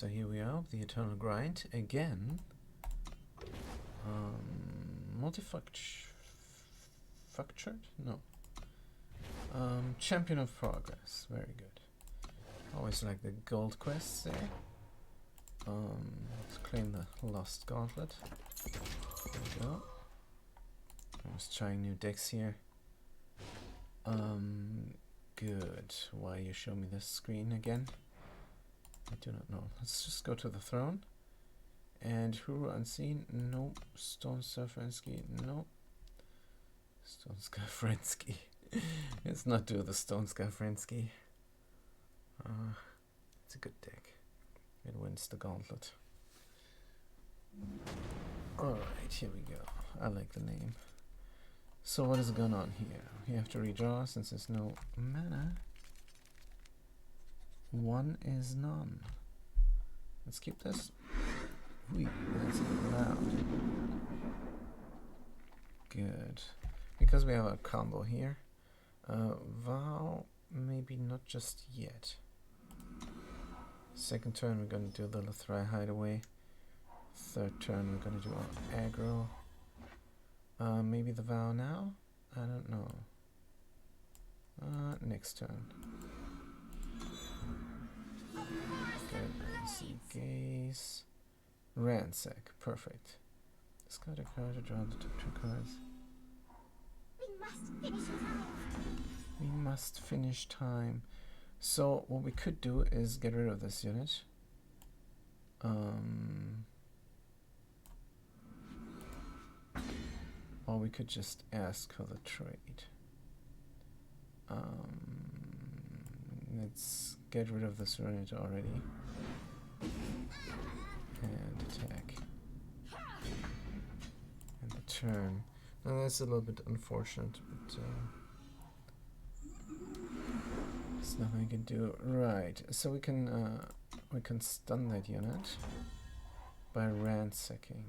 so here we are, the Eternal Grind again. Multifactured? No. Champion of Progress. Very good. Always like the gold quests there. Let's claim the Lost Gauntlet. There we go. I was trying new decks here. Good. Why you show me this screen again? I do not know. Let's just go to the throne. And Huru Unseen? Nope. Stone Skafrensky? Nope. Stone Skafrensky. Let's not do the Stone Skafrensky. It's a good deck. It wins the gauntlet. Alright, here we go. I like the name. So what is going on here? You have to redraw since there's no mana. One is none. Let's keep this. Whee, that's loud. Good. Because we have a combo here. Vow, maybe not just yet. Second turn we're going to do the Lithrai Hideaway. Third turn we're going to do our aggro. Maybe the Vow now? I don't know. Next turn. Good. See, Gaze. Ransack. Perfect. Discard a card to draw the top 2 cards. We must finish time. So what we could do is get rid of this unit. Or we could just ask for the trade. Let's get rid of this unit already. And attack. And the turn. Now that's a little bit unfortunate, but there's nothing I can do. Right, so we can stun that unit by ransacking.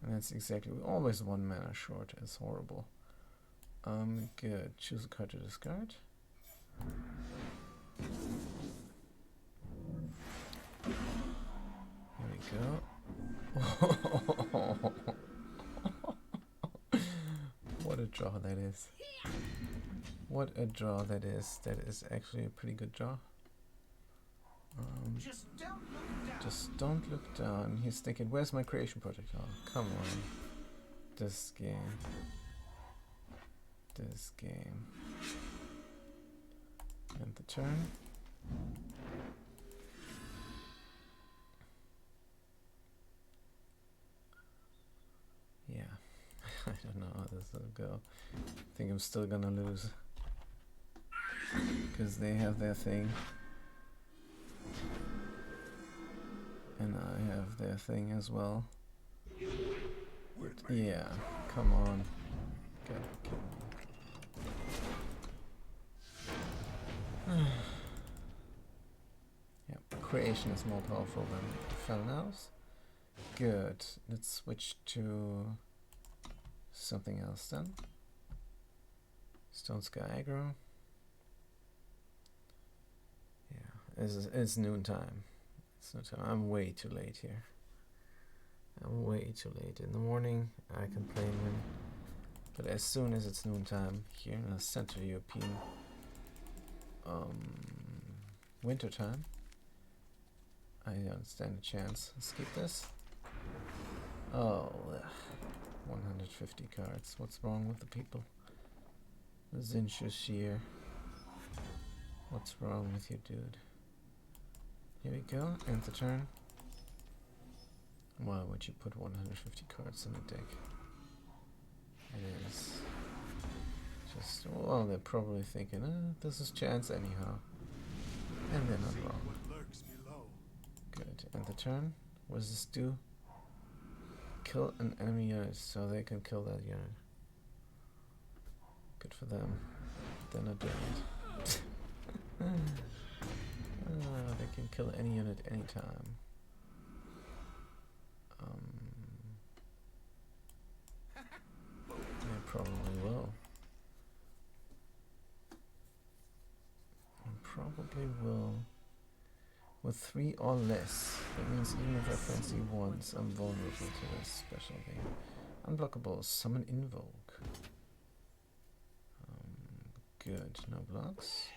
And that's exactly, we always 1 mana short. It's horrible. Good. Choose a card to discard. Here we go. What a draw that is. What a draw that is. That is actually a pretty good draw. Just don't look down. He's thinking, where's my creation project? Oh, come on. This game. This game. And the turn. Yeah. I don't know how this will go. I think I'm still gonna lose. Because they have their thing. And I have their thing as well. But yeah, come on. Gotta kill me. Yep, creation is more powerful than Felnaus. Good. Let's switch to something else then. Stone Sky Aggro. Yeah, it's noontime. I'm way too late here. I'm way too late. In the morning, I can play win. But as soon as it's noontime here in the Central European winter time, I don't stand a chance. Let's keep this. Oh, 150 cards. What's wrong with the people? Zinshu Shear. What's wrong with you, dude? Here we go, end the turn. Why would you put 150 cards in a deck? It is just, well, they're probably thinking, this is chance anyhow. And they're not wrong. Good, end the turn. What does this do? Kill an enemy unit, so they can kill that unit. Good for them. They're not doing it. They can kill any unit anytime. They probably will. with 3 or less. That means even if I fancy once, I'm vulnerable to this special game. Unblockable, summon invoke. Good, no blocks.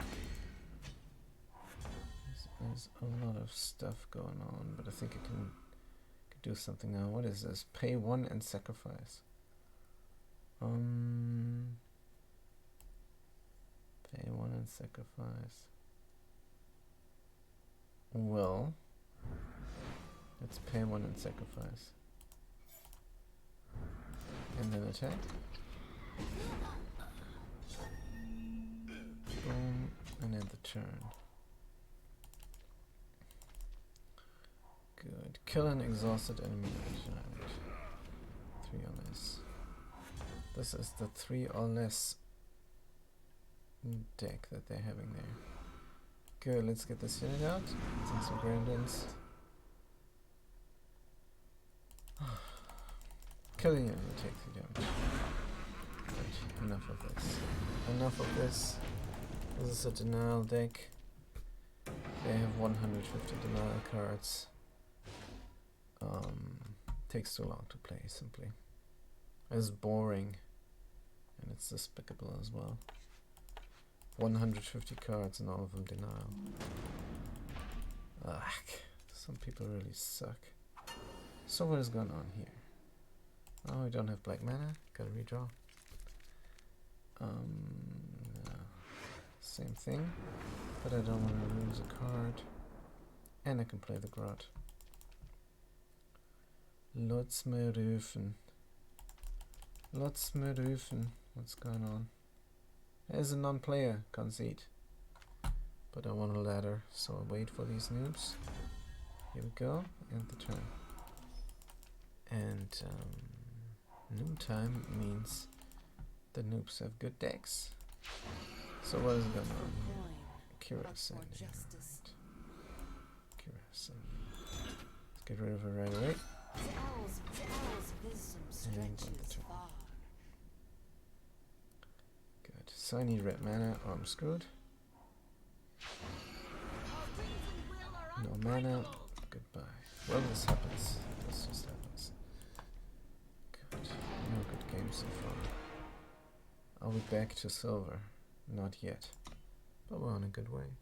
There's a lot of stuff going on, but I think I can do something now. What is this? Pay 1 and sacrifice. Pay 1 and sacrifice. Well, let's pay 1 and sacrifice. And then attack. Boom, and end the turn. Good. Kill an exhausted enemy. Right. 3 or less. This is the 3 or less deck that they're having there. Good, let's get this unit out. Send some Grandins. Kill the unit, take 3 damage. Good, enough of this. Enough of this. This is a denial deck. They have 150 denial cards. Takes too long to play, simply. It's boring. And it's despicable as well. 150 cards and all of them denial. Ugh, some people really suck. So what is going on here? Oh, I don't have black mana. Gotta redraw. No. Same thing. But I don't want to lose a card. And I can play the Grot. Lots mehr rufen. Lots mehr rufen. What's going on? There's a non-player conceit. But I want a ladder, so I'll wait for these noobs. Here we go, and the turn. And noob time means the noobs have good decks. So what is going on here? Kira sending. Right. Kira sending. Let's get rid of her right away. And on the turn. Good. So I need red mana or I'm screwed. No mana. Goodbye. Well, this happens. This just happens. Good. No good game so far. Are we back to silver? Not yet. But we're on a good way.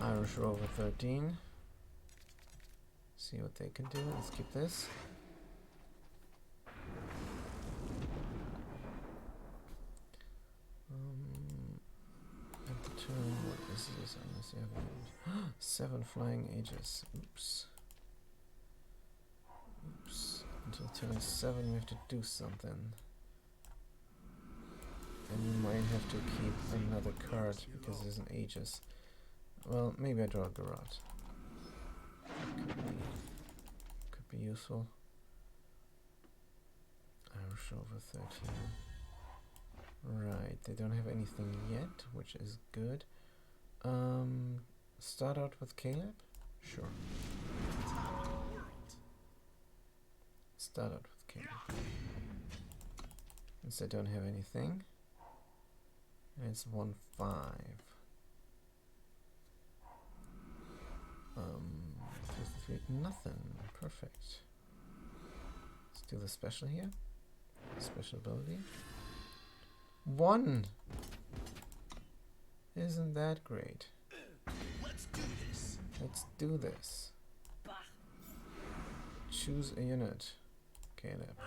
Irish Rover 13. See what they can do. Let's keep this. At the turn, what is this? Unless you have 7 flying ages. Oops. Oops. Until turn 7 we have to do something. And we might have to keep another card because there's an Aegis. Well, maybe I draw a Garrote. Could be useful. Irish Rover 13. Right, they don't have anything yet, which is good. Start out with Caleb? Sure. Start out with Caleb. Since they don't have anything. It's 1-5. 53, nothing. Perfect. Let's do the special here. Special ability. 1! Isn't that great? Let's do this. Let's do this. Choose a unit. Caleb.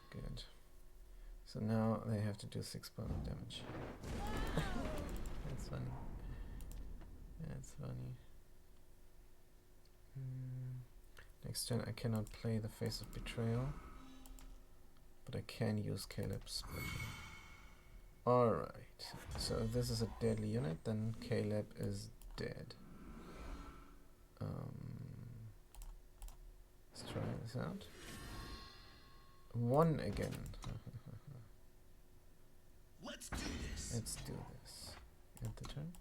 Good. So now they have to do 6 points of damage. That's funny. That's funny. Next turn I cannot play the Face of Betrayal. But I can use Caleb's special. Alright. So if this is a deadly unit, then Caleb is dead. Let's try this out. 1 again. Let's do this. Let's do this. End the turn.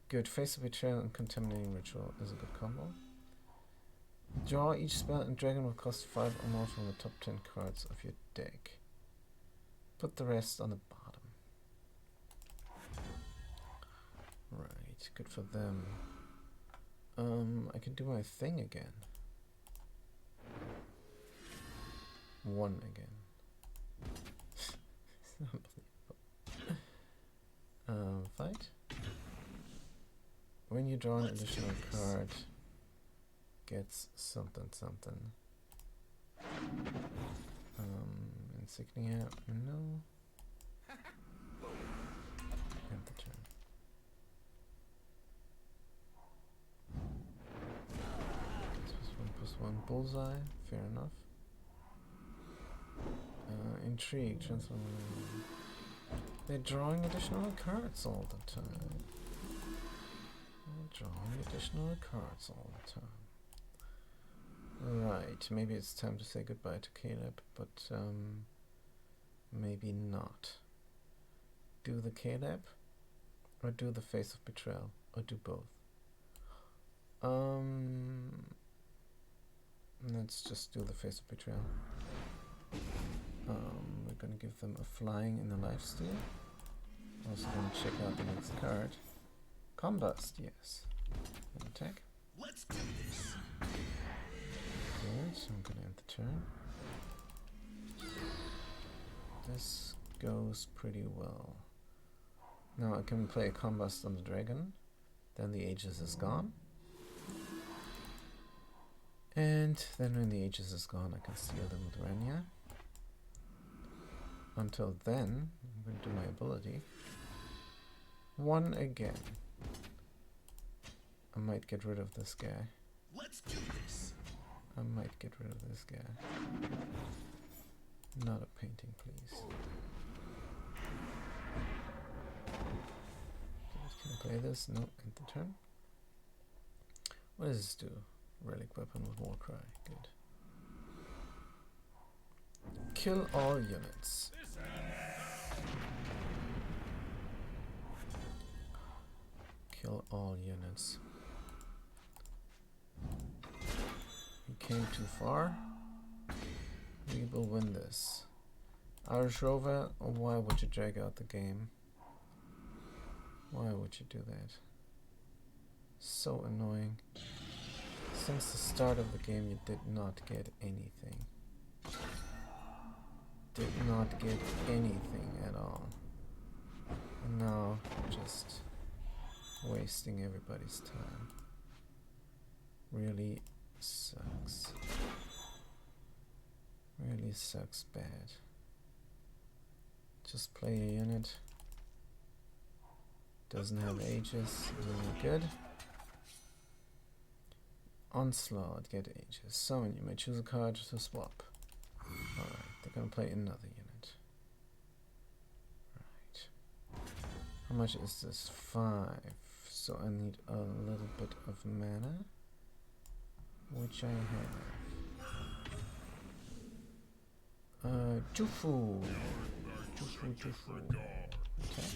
Good. Face of Betrayal and Contaminating Ritual is a good combo. Draw each spell and dragon will cost 5 or more from the top 10 cards of your deck. Put the rest on the bottom. Right, good for them. I can do my thing again. One again. It's unbelievable. Fight. When you draw an additional card, gets something something. Insignia, no. End the turn. +1/+1 bullseye, fair enough. Intrigue, transform. They're drawing additional cards all the time. Drawing additional cards all the time. Right, maybe it's time to say goodbye to Caleb, but maybe not. Do the Caleb, or do the Face of Betrayal, or do both? Let's just do the Face of Betrayal. We're gonna give them a flying and a lifesteal. Also gonna check out the next card. Combust, yes. And attack. Let's do this. Good, so I'm gonna end the turn. This goes pretty well. Now I can play a Combust on the dragon. Then the Aegis is gone. And then when the Aegis is gone, I can steal them with Renya. Until then, I'm going to do my ability. One again. I might get rid of this guy. Let's do this. I might get rid of this guy. Not a painting, please. Can I play this? No, end the turn. What does this do? Relic weapon with Warcry. Good. Kill all units. Kill all units. We came too far. We will win this. Arshrova, why would you drag out the game? Why would you do that? So annoying. Since the start of the game you did not get anything. Did not get anything at all. And now just wasting everybody's time. Really sucks. Really sucks bad. Just play a unit. Doesn't have Aegis. Really good. Onslaught, get Aegis. Summon, you may choose a card to swap. Alright, they're gonna play another unit. Right. How much is this? 5. So I need a little bit of mana. Which I have. Jufu. Jufu. Okay.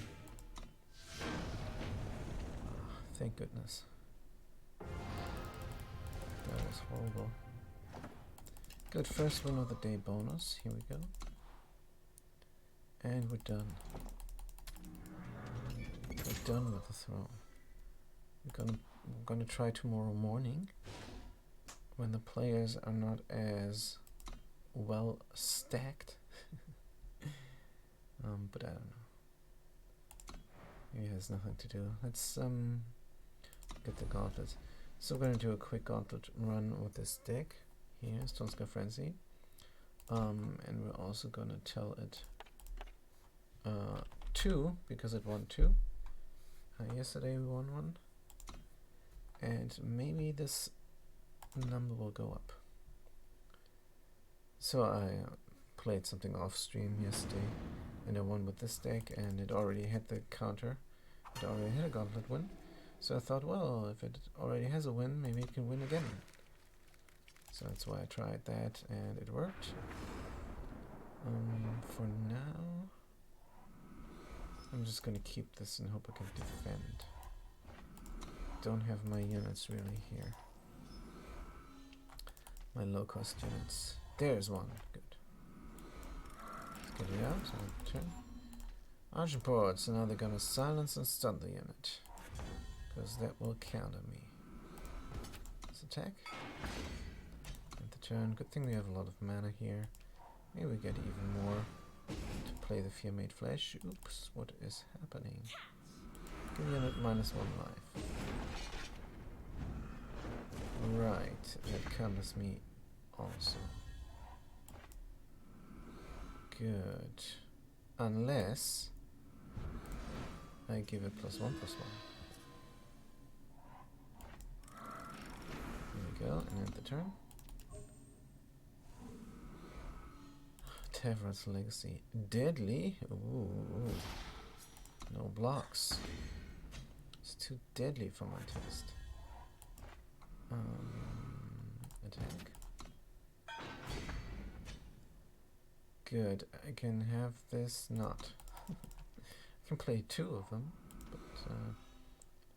Thank goodness. That was horrible. Good, first win of the day bonus. Here we go. And we're done. We're done with the throne. We're gonna try tomorrow morning when the players are not as well stacked. But I don't know. Maybe it has nothing to do. Let's get the gauntlets. So we're gonna do a quick gauntlet run with this deck here, Stonescar Frenzy. And we're also gonna tell it 2 because it won 2. Yesterday we won 1. And maybe this number will go up. So I played something off stream yesterday and I won with this deck and it already had the counter. It already had a gauntlet win. So I thought, well, if it already has a win, maybe it can win again. So that's why I tried that and it worked. For now, I'm just gonna keep this and hope I can defend. Don't have my units really here. My low cost units. There's one. Good. Let's get it out. Turn. Argent Port. So now they're gonna silence and stun the unit. because that will counter me. Let's attack. End the turn. Good thing we have a lot of mana here. Maybe we get even more to play the Fear-Made Flesh. Oops, what is happening? Give unit -1 life. Right, that counters me also. Good. Unless I give it +1/+1. There we go, and end the turn. Tavra's Legacy. Deadly? Ooh. No blocks. It's too deadly for my taste. Attack. Good. I can have this not. I can play 2 of them, but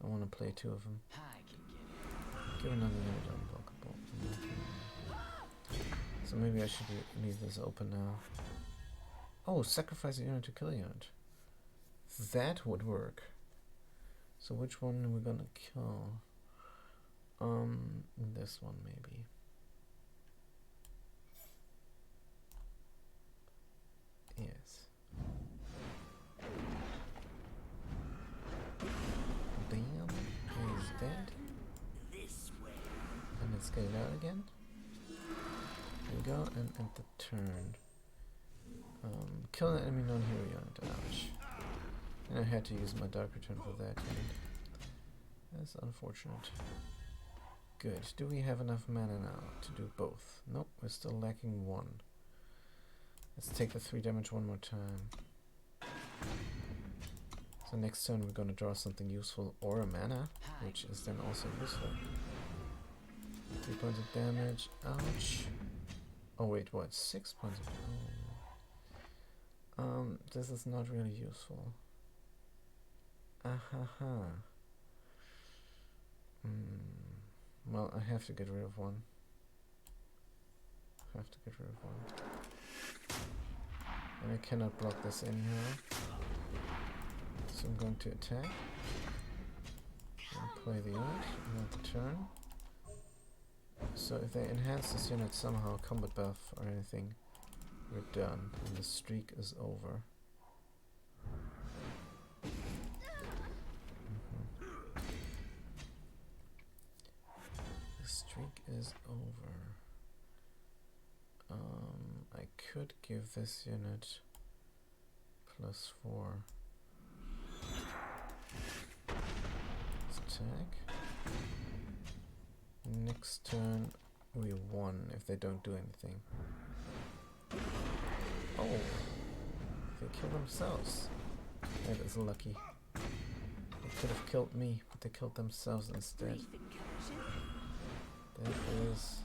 I want to play 2 of them. Give another unit unblockable. So maybe I should leave this open now. Oh, sacrifice a unit to kill a unit. That would work. So which one are we gonna kill? This one maybe. Yes. Bam, he's dead. And let's get it out again. There we go, and end the turn. Kill an enemy non-hero unit. Ouch. And I had to use my Dark Return for that unit. That's unfortunate. Good. Do we have enough mana now to do both? Nope, we're still lacking 1. Let's take the 3 damage one more time. So next turn we're gonna draw something useful or a mana, which is then also useful. 3 points of damage. Ouch. Oh wait, what? 6 points of damage. This is not really useful. Ahaha. Well, I have to get rid of 1. I have to get rid of 1. And I cannot block this anyhow. So I'm going to attack. And play the unit, and end the turn. So if they enhance this unit somehow, combat buff or anything, we're done, and the streak is over. The streak is over. I could give this unit +4. Let's attack. Next turn we won if they don't do anything. Oh, they kill themselves. That is lucky. They could have killed me, but they killed themselves instead. That is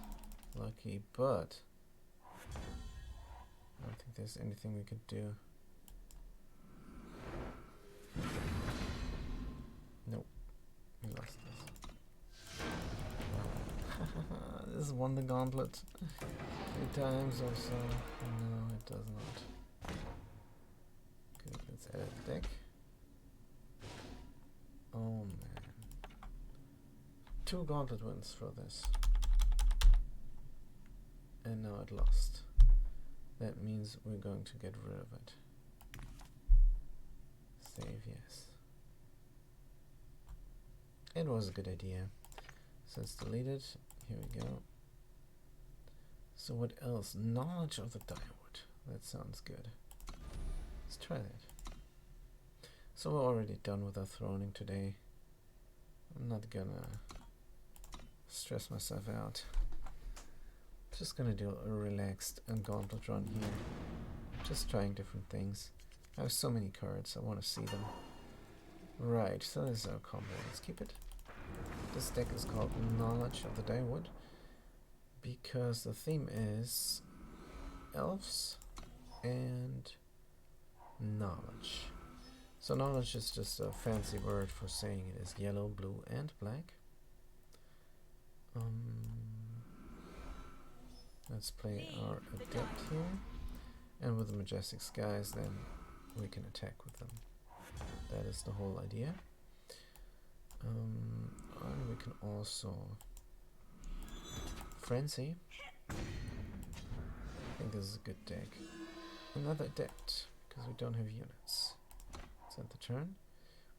lucky, but I don't think there's anything we could do. Nope, we lost this. This won the gauntlet 3 times or so. No, it does not. Good, let's edit the deck. Oh man. 2 gauntlet wins for this. And now it lost. That means we're going to get rid of it. Save, yes. It was a good idea. So it's deleted. Here we go. So what else? Knowledge of the Direwood. That sounds good. Let's try that. So we're already done with our throning today. I'm not gonna stress myself out. Just gonna do a relaxed and gauntlet run here. Just trying different things. I have so many cards, I want to see them. Right, so this is our combo. Let's keep it. This deck is called Knowledge of the Direwood because the theme is elves and knowledge. So knowledge is just a fancy word for saying it is yellow, blue, and black. Let's play our adept here, and with the majestic skies then we can attack with them. That is the whole idea. also Frenzy. I think this is a good deck. Another Adept, because we don't have units. Let's end the turn.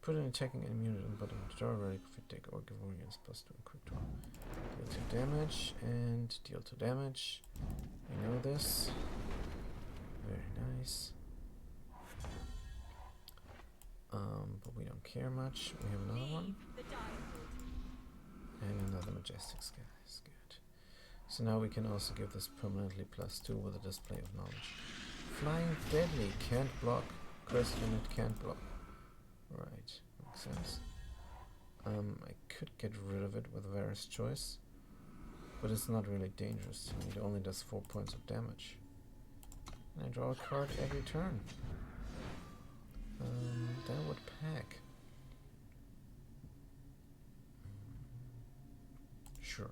Put an attacking enemy unit on the bottom of the draw, ready for deck, or give all units +2 in quick draw. Deal 2 damage and deal 2 damage. We know this. Very nice. But we don't care much. We have another one. And another Majestic Skies. Good. So now we can also give this permanently +2 with a display of knowledge. Flying Deadly can't block. Cursed unit can't block. Right, makes sense. I could get rid of it with Varus Choice, but it's not really dangerous to me. It only does 4 points of damage. And I draw a card every turn. That would pack. Sure.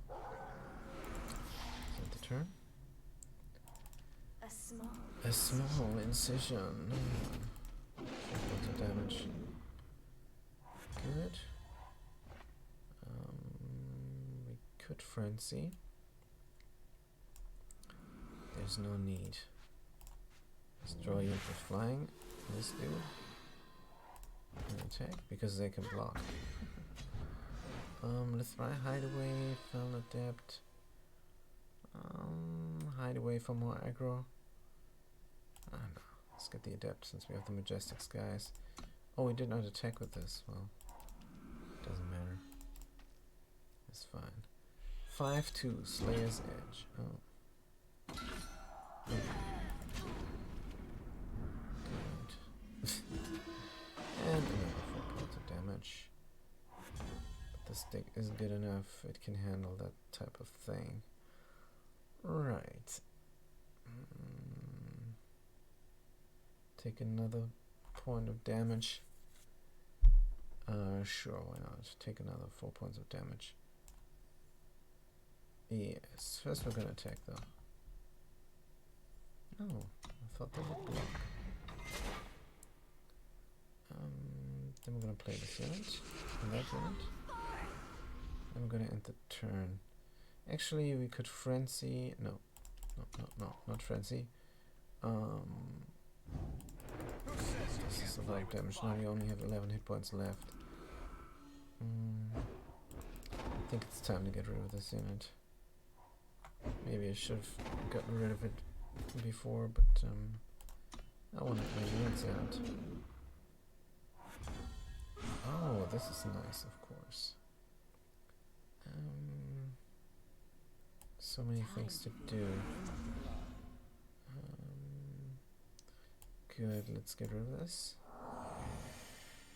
Is that the turn? A small incision. 4 points of damage. Good. We could Frenzy. There's no need. Destroy unit with flying. This dude. And attack because they can block. Let's try Hideaway, Fell Adept. Hideaway for more aggro. I don't know. Let's get the Adept since we have the Majestic Skies. Oh, we did not attack with this. Well, doesn't matter. It's fine. 5/2 Slayer's Edge. Oh. Okay. Good. And another 4 points of damage. But this deck is good enough. It can handle that type of thing. Right. Take another point of damage. Sure, why not? Take another 4 points of damage. Yes, first we're gonna attack though. Oh, I thought they would block. Then we're gonna play this unit, and that unit. And we're gonna end the turn. Actually, we could Frenzy. No, not Frenzy. This is a lot of damage. Now we only have 11 hit points left. I think it's time to get rid of this unit. Maybe I should have gotten rid of it before, but I want my units out. Oh, this is nice, of course. So many things to do. Good, let's get rid of this.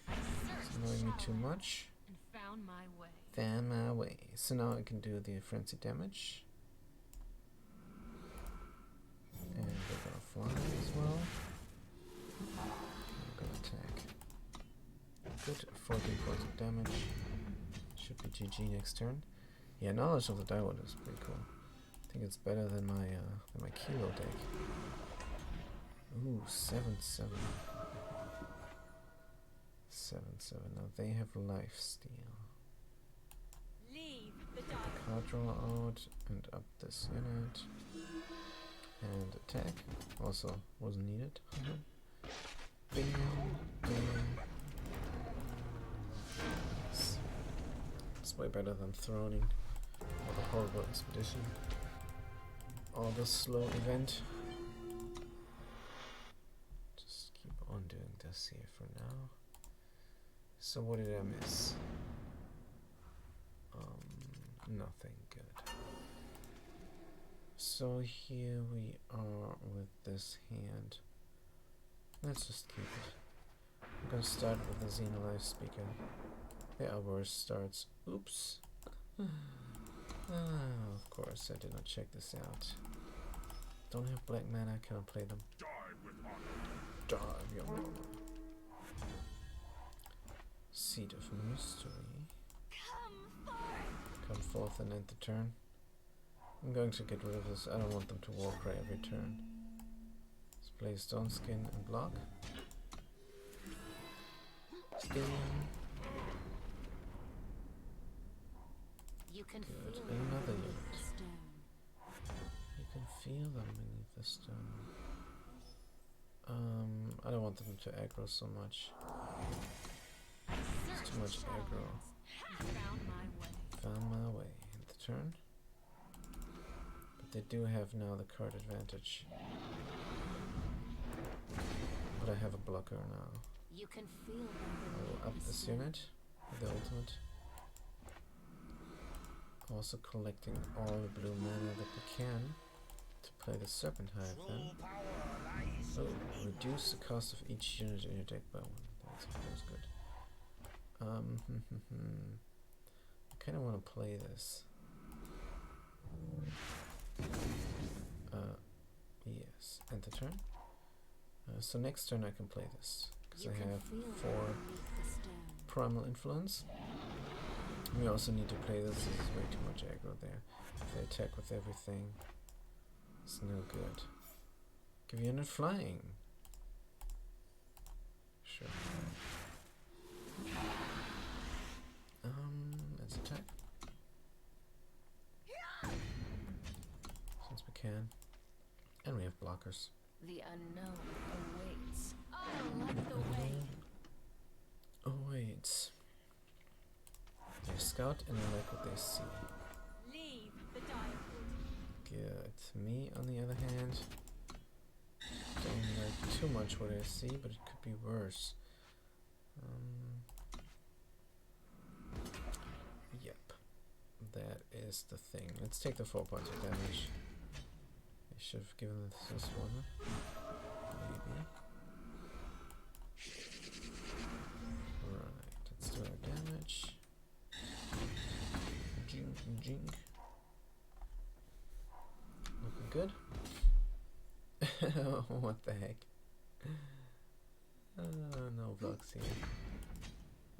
It's annoying me too much. Found my way. Found my way. So now I can do the frenzy damage. And we're gonna fly as well. I'm gonna attack. Good, 14 points of damage. Should be GG next turn. Yeah, Knowledge of the Direwolf is pretty cool. I think it's better than my Kilo deck. Ooh, 7/7. 7/7. Now they have lifesteal. Leave the Get the card draw out and up this unit. And attack. Also wasn't needed. Bing, bing. It's way better than Throning or the Horrible Expedition or the Slow Event. Just keep on doing this here for now. So what did I miss? Nothing good. So here we are with this hand. Let's just keep it. I'm gonna start with the Xenolife Speaker. The Outburst starts. Oops. Of course, I did not check this out. Don't have black mana, cannot play them. Die with honor. Die, your mama. Seed of Mystery. Come forth and end the turn. I'm going to get rid of this. I don't want them to Warcry every turn. Let's play Stone Skin and block. Spin. You can Good. feel Another it beneath unit. the stone. You can feel them beneath the stone. I don't want them to aggro so much. It's too much aggro. Found my way. Found my way. End the turn. But they do have now the card advantage. But I have a blocker now. You can feel them I will beneath up the this stone. unit with the ultimate. Also collecting all the blue mana that we can to play the Serpent Hive then. Oh, reduce the cost of each unit in your deck by 1. That's of course good. I kinda wanna play this. Yes, end the turn. So next turn I can play this. Because You I can have feel 4 beneath the stone. Primal Influence. We also need to play this. This is way too much aggro there. If they attack with everything, it's no good. Give unit flying. Sure. Let's attack. Since we can. And we have blockers. The unknown awaits. Oh, light the way. Oh wait. They scout and I like what they see. Leave the direwood. Good. Me, on the other hand, don't like too much what I see, but it could be worse. Yep. That is the thing. Let's take the 4 points of damage. I should have given this one. Maybe. Right. Let's do our damage. Jink, jink. Looking good. What the heck? No blocks here.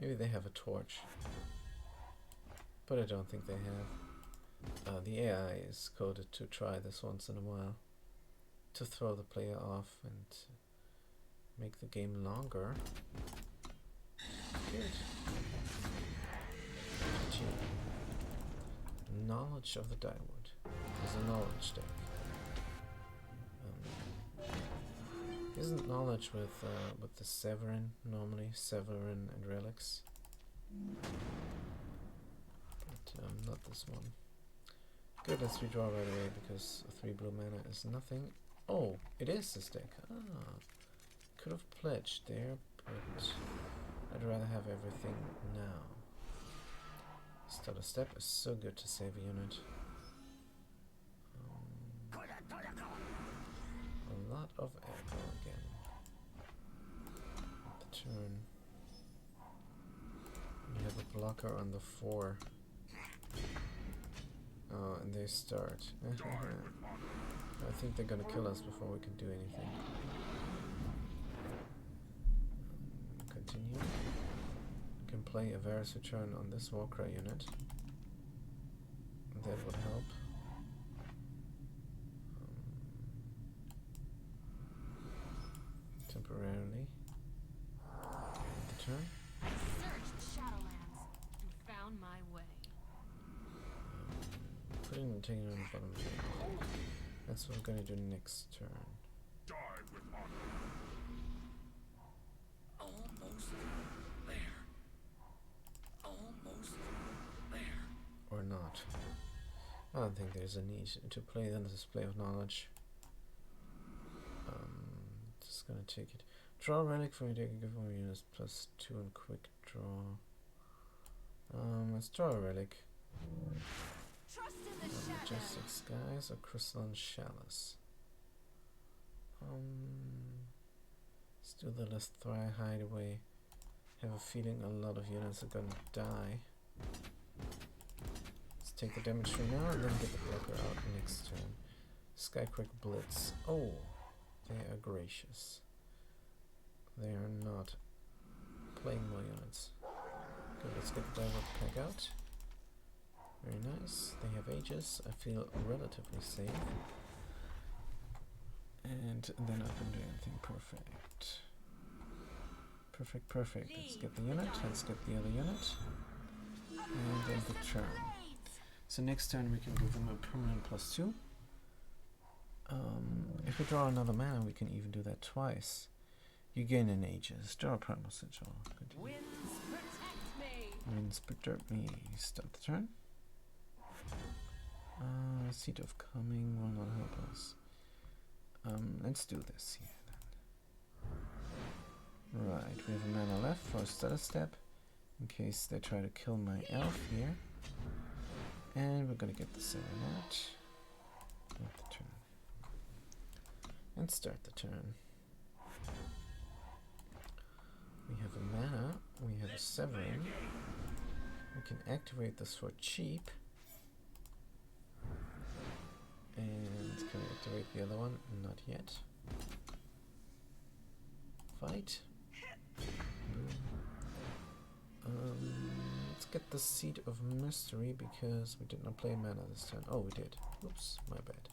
Maybe they have a torch. But I don't think they have. The AI is coded to try this once in a while. To throw the player off and make the game longer. Good. Gee. Knowledge of the Direwood. There's a knowledge deck. Isn't knowledge with the Severin normally? Severin and relics. But not this one. Good, let's redraw right away because 3 blue mana is nothing. Oh, it is this deck. Ah, could have pledged there, but I'd rather have everything now. Stutter Step is so good to save a unit. A lot of aggro again. The turn. We have a blocker on the 4. Oh, and they start. I think they're gonna kill us before we can do anything. Continue. We can play a Varus Return on this Warcry unit. That would help. Temporarily. The turn. Searched the Shadowlands and found my way. Putting the taking on the bottom of the deck. That's what we're gonna do next turn. Die with honor. Almost there. Almost there. Or not. I don't think there's a need to play the display of knowledge. Just gonna take it. Draw a relic from your deck and give one units plus 2 and quick draw. Let's draw a relic. Trust in the shadow. Majestic Skies or Crystalline Chalice. Let's do the Lethrai Hideaway. Have a feeling a lot of units are gonna die. Let's take the damage for now and then get the blocker out next turn. Skyquake Blitz. Oh, they are gracious. They are not playing more units. Good, let's get the Direwood pack out. Very nice. They have Aegis. I feel relatively safe. And then I can do anything perfect. Perfect, perfect. Let's get the unit. Let's get the other unit. And then the turn. So next turn we can give them a permanent +2. If we draw another mana, we can even do that twice. You gain an Aegis. Draw a Primal Sigil. Continue. Winds protect me. Winds protect me. Start the turn. Seed of Coming will not help us. Let's do this here then. Right, we have a mana left for a Stutter Step in case they try to kill my elf here. And we're gonna get the 7 out. End the turn. And start the turn. We have a mana, we have a Severin. We can activate this for cheap. And can I activate the other one? Not yet. Fight. Let's get the Seed of Mystery because we did not play mana this turn. Oh, we did. Oops, my bad.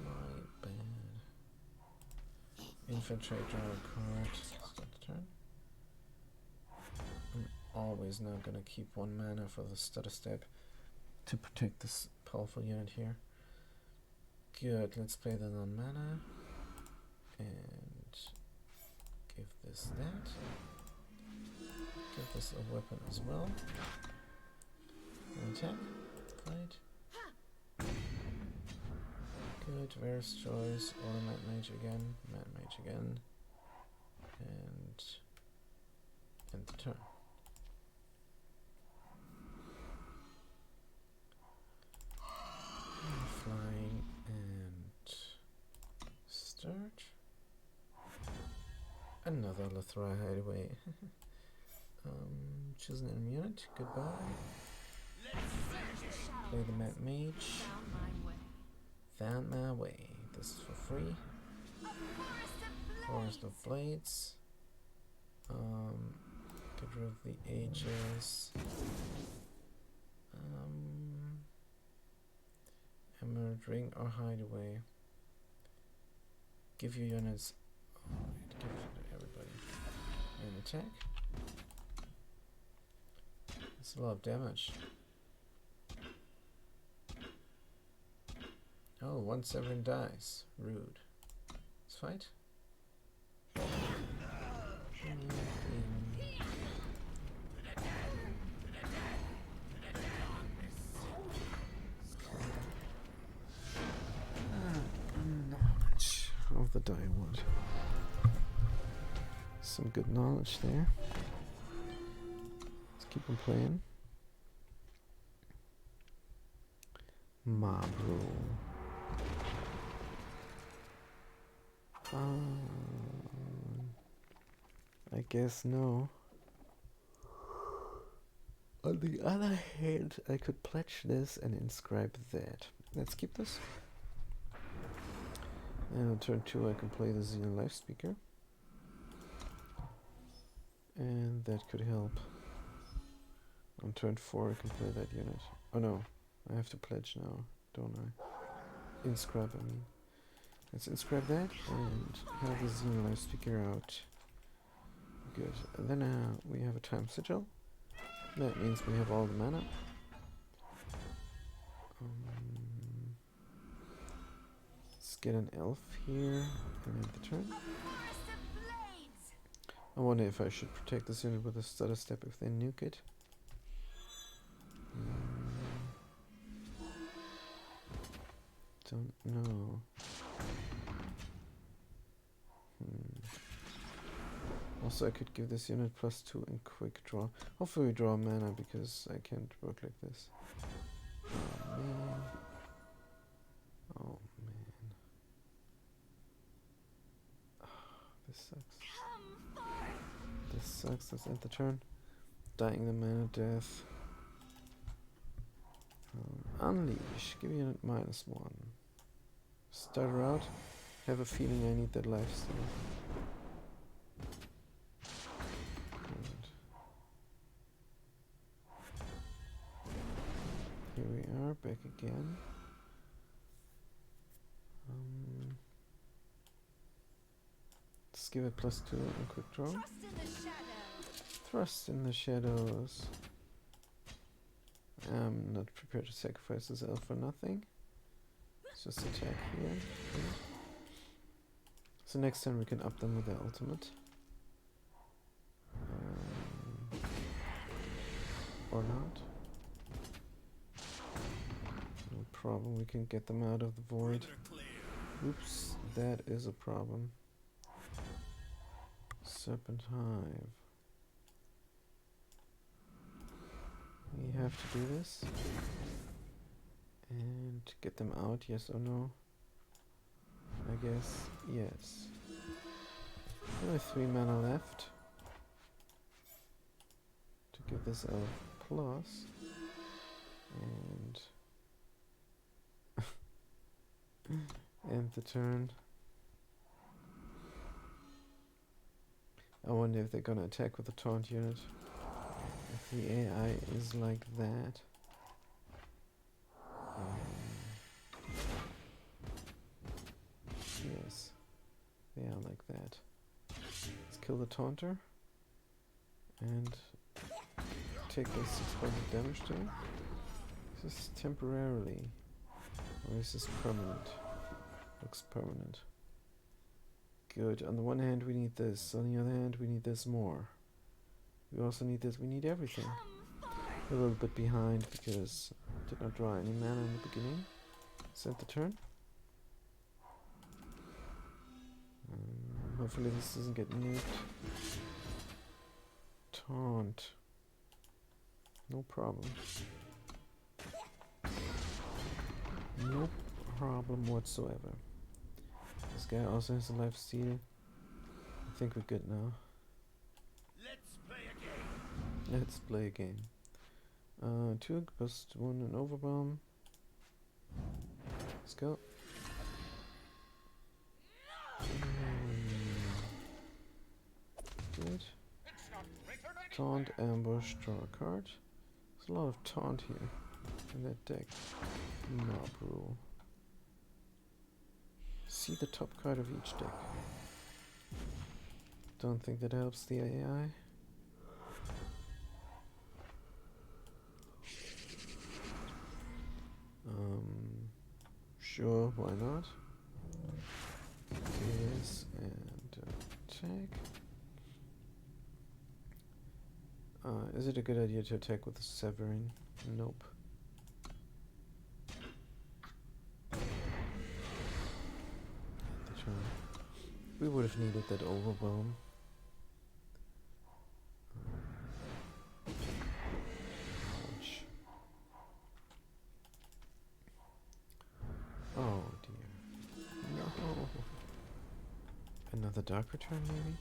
My bad. Infiltrate, draw a card. Start the turn. I'm always now gonna keep 1 mana for the Stutter Step to protect this powerful unit here. Good, let's play the non-mana and give this that. Give this a weapon as well. And attack. Fight. Good, Varus choice, or Mad Mage again, Mad Mage again, and end the turn. Flying and start. Another Lothra Hideaway. Choose an enemy unit. Goodbye. Play the Mad Mage. Found my way. Found my way. This is for free. Forest of Blades. Get rid of the Aegis. Emerald Ring or Hideaway. Give your units. Alright, give it to everybody. And attack. That's a lot of damage. Oh, 1 Severin dies. Rude. Let's fight. Knowledge of the Direwood. Some good knowledge there. Let's keep on playing. Mabro. I guess no. On the other hand, I could pledge this and inscribe that. Let's keep this. And on turn 2 I can play the Xenon Life Speaker. And that could help. On turn 4 I can play that unit. Oh no, I have to pledge now, don't I? Inscribe, I mean. Let's inscribe that and have the Xenon Life Speaker out. Good. And then we have a Time Sigil. That means we have all the mana. Let's get an elf here and end the turn. I wonder if I should protect this unit with a Stutter Step if they nuke it. Don't know. Also, I could give this unit +2 in quick draw. Hopefully we draw mana because I can't work like this. Oh man. Oh man. This sucks. This sucks. Let's end the turn. Dying the mana death. Unleash. Give unit -1. Start her out. Have a feeling I need that lifesteal. Here we are, back again. Let's give it +2 and quick draw. Trust in the shadows. Thrust in the shadows. I'm not prepared to sacrifice this elf for nothing. Let's just attack here. Okay. So next time we can up them with their ultimate. Or not. No problem, we can get them out of the void. Oops, that is a problem. Serpent Hive. We have to do this. And get them out, yes or no? I guess yes. Only 3 mana left. To give this elf plus. And end the turn. I wonder if they're gonna attack with the taunt unit. If the AI is like that. Yes, they are like that. Let's kill the taunter and take those 6 points of damage to him. Is this temporarily or is this permanent? Looks permanent. Good. On the one hand we need this, on the other hand we need this more. We also need this, we need everything. A little bit behind because I did not draw any mana in the beginning. Set the turn. Hopefully this doesn't get nuked. Taunt. No problem. No problem whatsoever. This guy also has a life steal. I think we're good now. Let's play a game. Let's play a game. 2 plus 1 and overwhelm. Let's go. Good. Taunt, ambush, draw a card. There's a lot of taunt here in that deck. Mob rule. See the top card of each deck. Don't think that helps the AI. Sure, why not? Yes, and attack. Is it a good idea to attack with the Severin? Nope. We would have needed that overwhelm. Ouch. Oh dear. No. Another dark return maybe?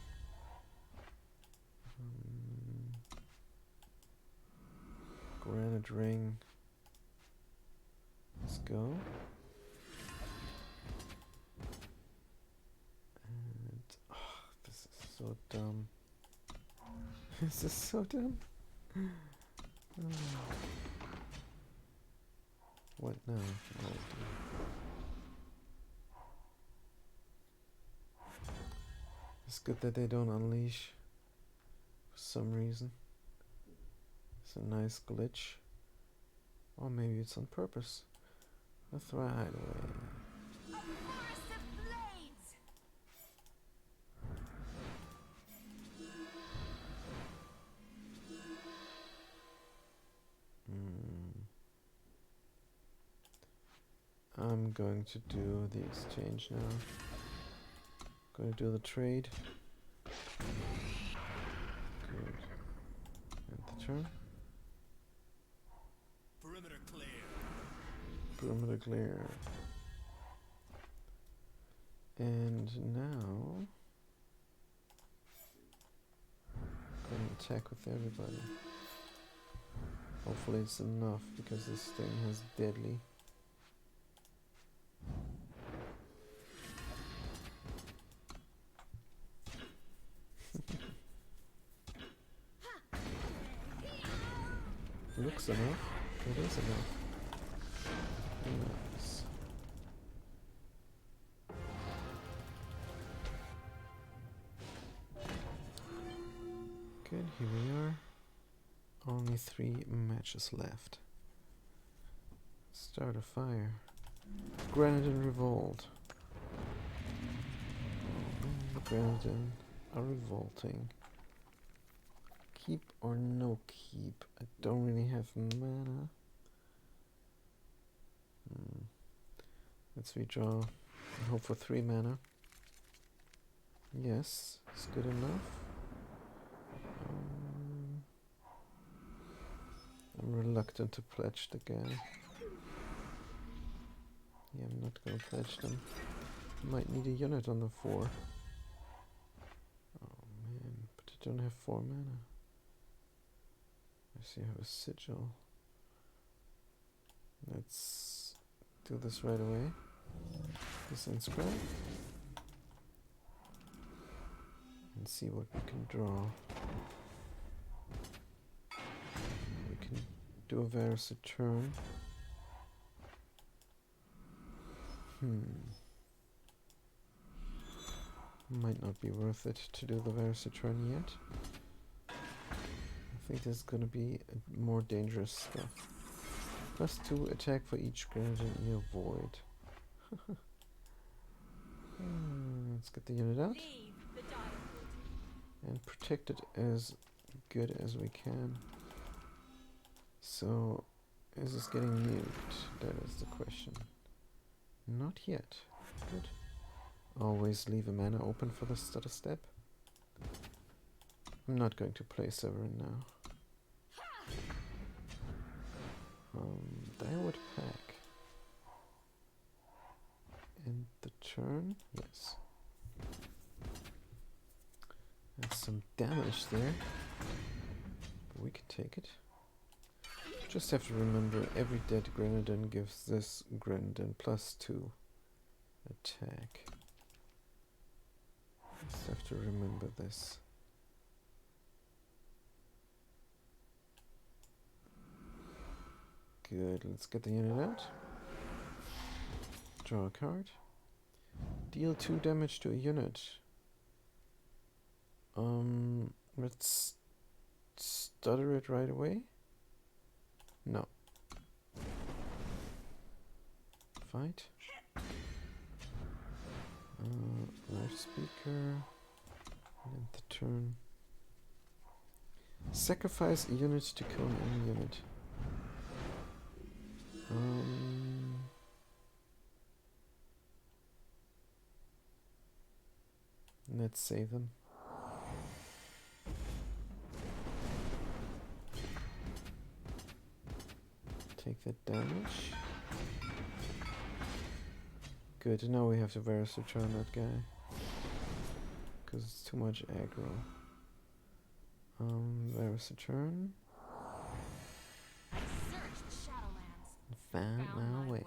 Granite ring. Let's go. And this is so dumb. This is so dumb. What now? Oh, dear. It's good that they don't unleash for some reason. It's a nice glitch. Or maybe it's on purpose. Let's throw a hideaway. A forest of blades! I'm going to do the exchange now. Going to do the trade. Good. And the turn. Perimeter clear. Perimeter clear. And now gonna attack with everybody. Hopefully it's enough because this thing has deadly. Looks enough. It is enough. Nice. Good, here we are. Only 3 matches left. Start a fire. Grenadin revolt. The Grenadin are revolting. Keep or no keep? I don't really have mana. Let's redraw and hope for 3 mana. Yes, it's good enough. I'm reluctant to pledge the guy. Yeah, I'm not gonna pledge them. Might need a unit on the 4. Oh man, but I don't have 4 mana. I see I have a sigil. Let's do this right away. This inscribe. And see what we can draw. We can do a Varus a turn. Might not be worth it to do the Varus a turn yet. I think there's gonna be more dangerous stuff. +2 attack for each Grenadin you avoid. Let's get the unit out. And protect it as good as we can. So, is this getting nuked? That is the question. Not yet. Good. Always leave a mana open for the stutter step. I'm not going to play Severin now. Direward Pack. And the turn? Yes. That's some damage there. But we can take it. Just have to remember every dead Grenadin gives this Grenadin +2 attack. Just have to remember this. Good, let's get the unit out. Draw a card. Deal 2 damage to a unit. Let's stutter it right away. No. Fight. Life speaker. And the turn. Sacrifice a unit to kill an enemy unit. Let's save them. Take that damage. Good, now we have to Varus return that guy. Because it's too much aggro. Varus return. I searched the Shadowlands. Found my way.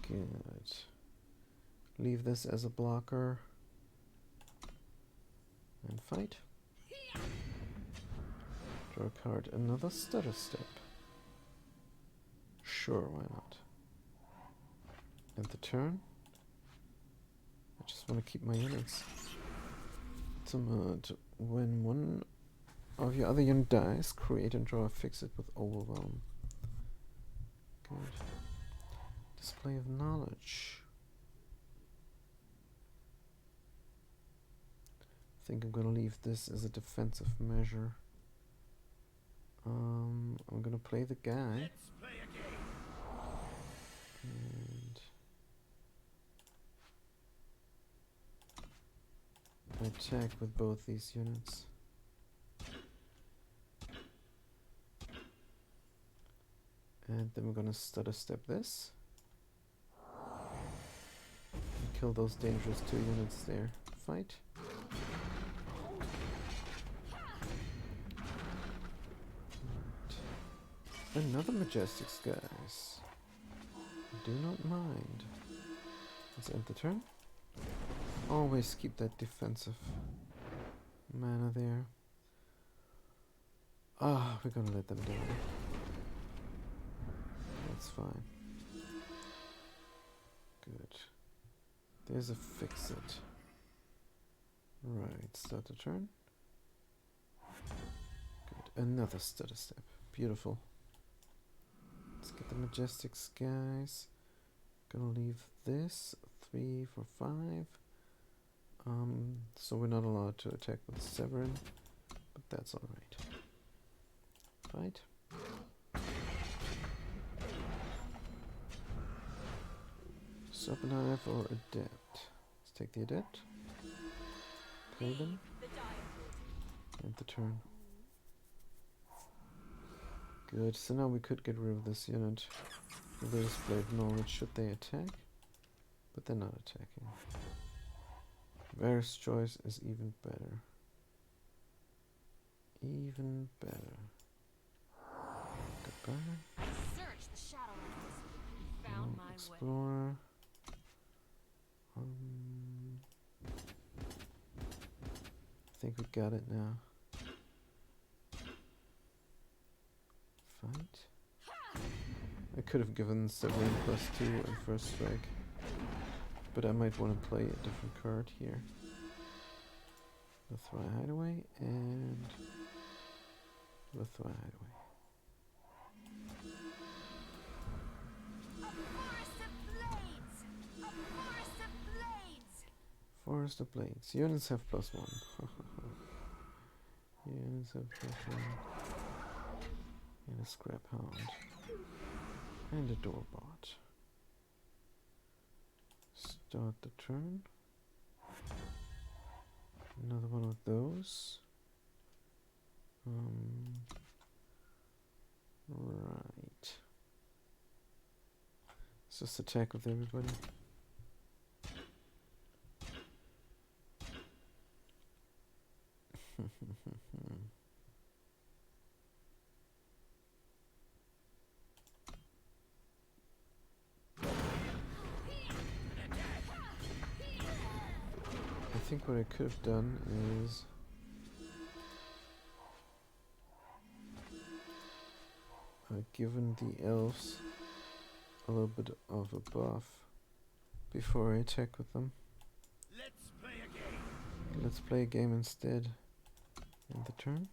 Good. Leave this as a blocker. And fight. Draw a card. Another stutter step. Sure, why not? And the turn. I just want to keep my units. When one of your other unit dies, create and draw a fix-it with Overwhelm. Good. Display of knowledge. I think I'm gonna leave this as a defensive measure. I'm gonna play the guy. Let's play a game. And attack with both these units. And then we're gonna stutter step this. And kill those dangerous 2 units there. Fight. Another majestic skies. Do not mind. Let's end the turn. Always keep that defensive mana there. Ah, we're gonna let them die. That's fine. Good. There's a fix-it. Right, start the turn. Good. Another stutter step. Beautiful. Get the majestic skies. Gonna leave this 3 for 5. So we're not allowed to attack with Severin, but that's alright. Fight. Subknife or Adept? Let's take the Adept. Play them. End the turn. Good, so now we could get rid of this unit with this Blade of Knowledge should they attack, but they're not attacking. Varus choice is even better. Even better. Goodbye. Search the Shadowlands. You found my way. Explorer. I think we got it now. Fight. I could have given Severin +2 and first strike, but I might want to play a different card here. Lothrai Hideaway and Lothrai Hideaway. Forest of Blades. Units have +1. Units have +1. And a Scrap Hound. And a Doorbot. Start the turn. Another one of those. Right. Let's just attack with everybody. I think what I could have done is given the elves a little bit of a buff before I attack with them. Let's play a game. Let's play a game instead. End the turn.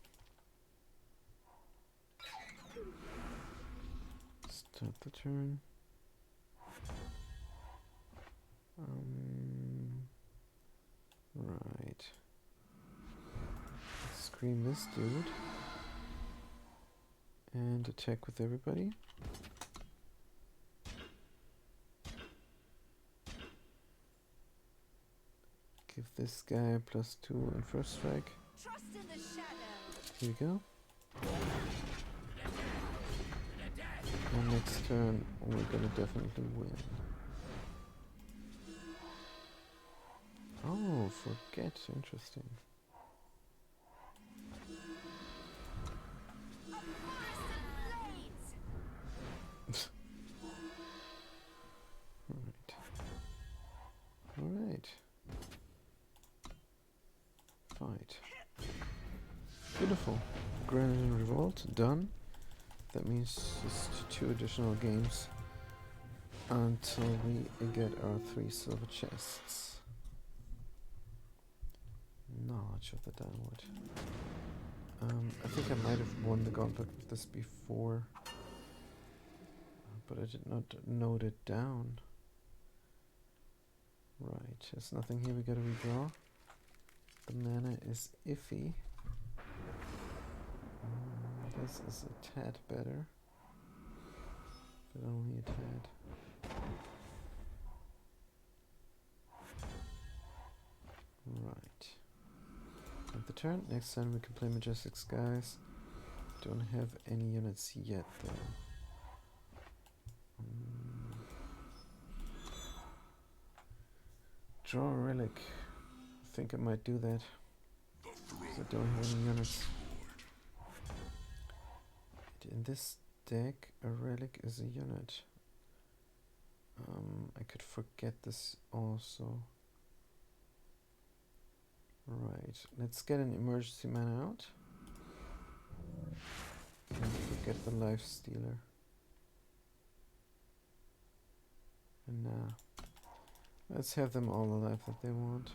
Start the turn. Right. Scream this dude. And attack with everybody. Give this guy +2 and first strike. Trust in the shadow. Here we go. And next turn we're gonna definitely win. Oh, forget. Interesting. Alright. Fight. Beautiful. Grenadier Revolt done. That means just 2 additional games until we get our 3 silver chests. Knowledge of the Downward. I think I might have won the gauntlet with this before, but I did not note it down. Right, there's nothing here we gotta redraw. The mana is iffy. This is a tad better, but only a tad. Right. At the turn, next time we can play Majestic Skies. Don't have any units yet though. Draw a relic. I think I might do that. Because I don't have any units. In this deck, a relic is a unit. I could forget this also. Right, let's get an emergency mana out. And forget the life stealer. And let's have them all the life that they want.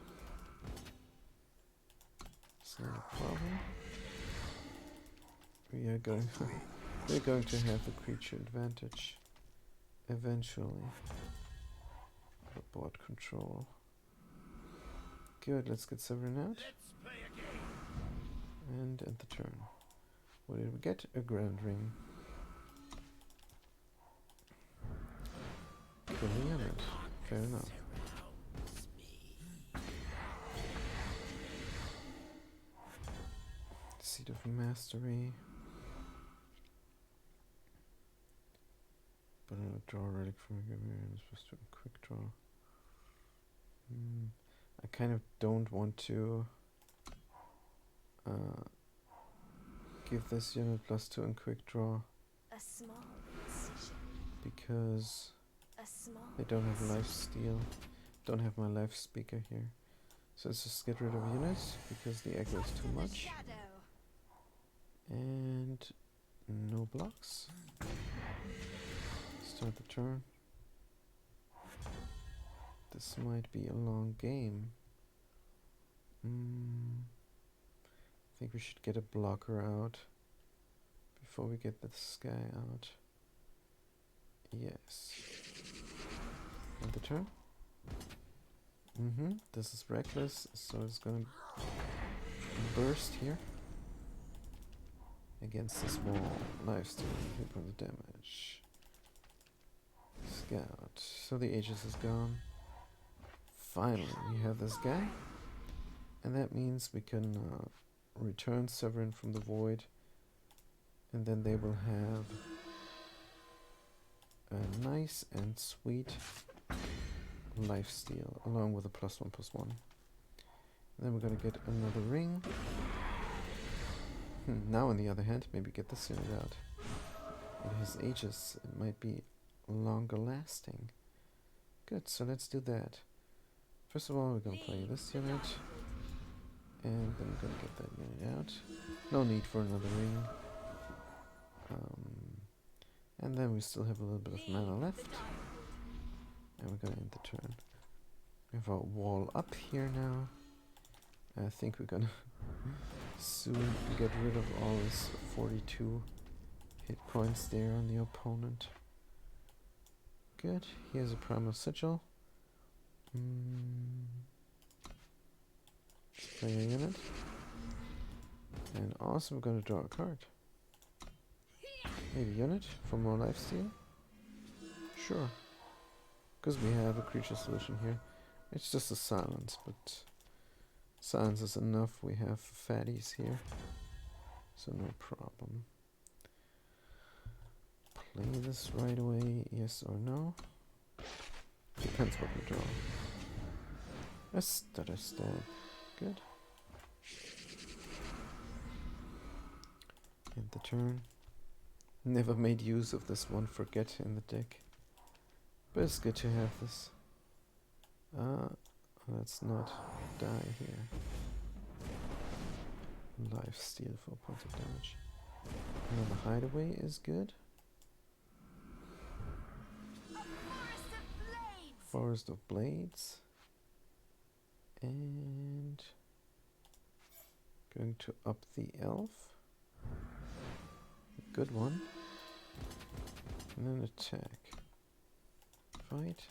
It's not a problem. We're going to have the creature advantage. eventually. Board control. Good, let's get Severin out. Let's play a game. And end the turn. What did we get? A Grand Ring. Kill the unit. Fair enough. Seat of Mastery. But I'll draw a relic from a Grimir and supposed to quick draw. I kind of don't want to give this unit +2 in quick draw A small incision. because A small they don't have life steal. Don't have my life speaker here. So let's just get rid of units because the aggro is too in the much. shadow. And no blocks. Start the turn. This might be a long game. I think we should get a blocker out before we get this guy out. Yes. And the turn. This is reckless, so it's gonna burst here. Against this wall. Lifesteal, 3 points of damage. Scout. So the Aegis is gone. Finally, we have this guy. And that means we can return Severin from the void. And then they will have a nice and sweet lifesteal along with a +1/+1. And then we're gonna get another ring. Now on the other hand, maybe get this unit out. It has Aegis, it might be longer lasting. Good, so let's do that. First of all, we're gonna play this unit. And then we're gonna get that unit out. No need for another ring. And then we still have a little bit of mana left. And we're gonna end the turn. We have our wall up here now. I think we're gonna soon get rid of all his 42 hit points there on the opponent. Good. Here's a Primal Sigil. Play a unit. And also we're gonna draw a card. Maybe unit for more lifesteal? Sure. Because we have a creature solution here. It's just a silence, but silence is enough. We have fatties here. So no problem. Play this right away, yes or no? Depends what we draw. A stutter stab. Good. End the turn. Never made use of this one forget in the deck. But it's good to have this. Let's not die here. Life steal 4 points of damage. Another hideaway is good. Forest of Blades. And going to up the elf. Good one. And then attack. Fight.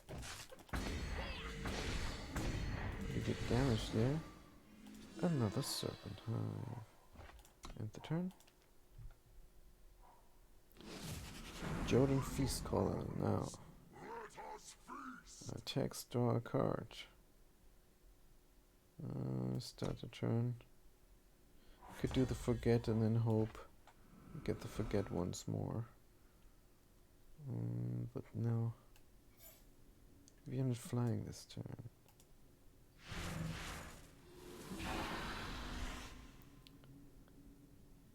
You get damage there. Another Serpent Hive. End the turn. Jordan Feast Caller now. Attacks, draw a card. Start the turn. Could do the forget and then hope. Get the forget once more. But no. We're not flying this turn.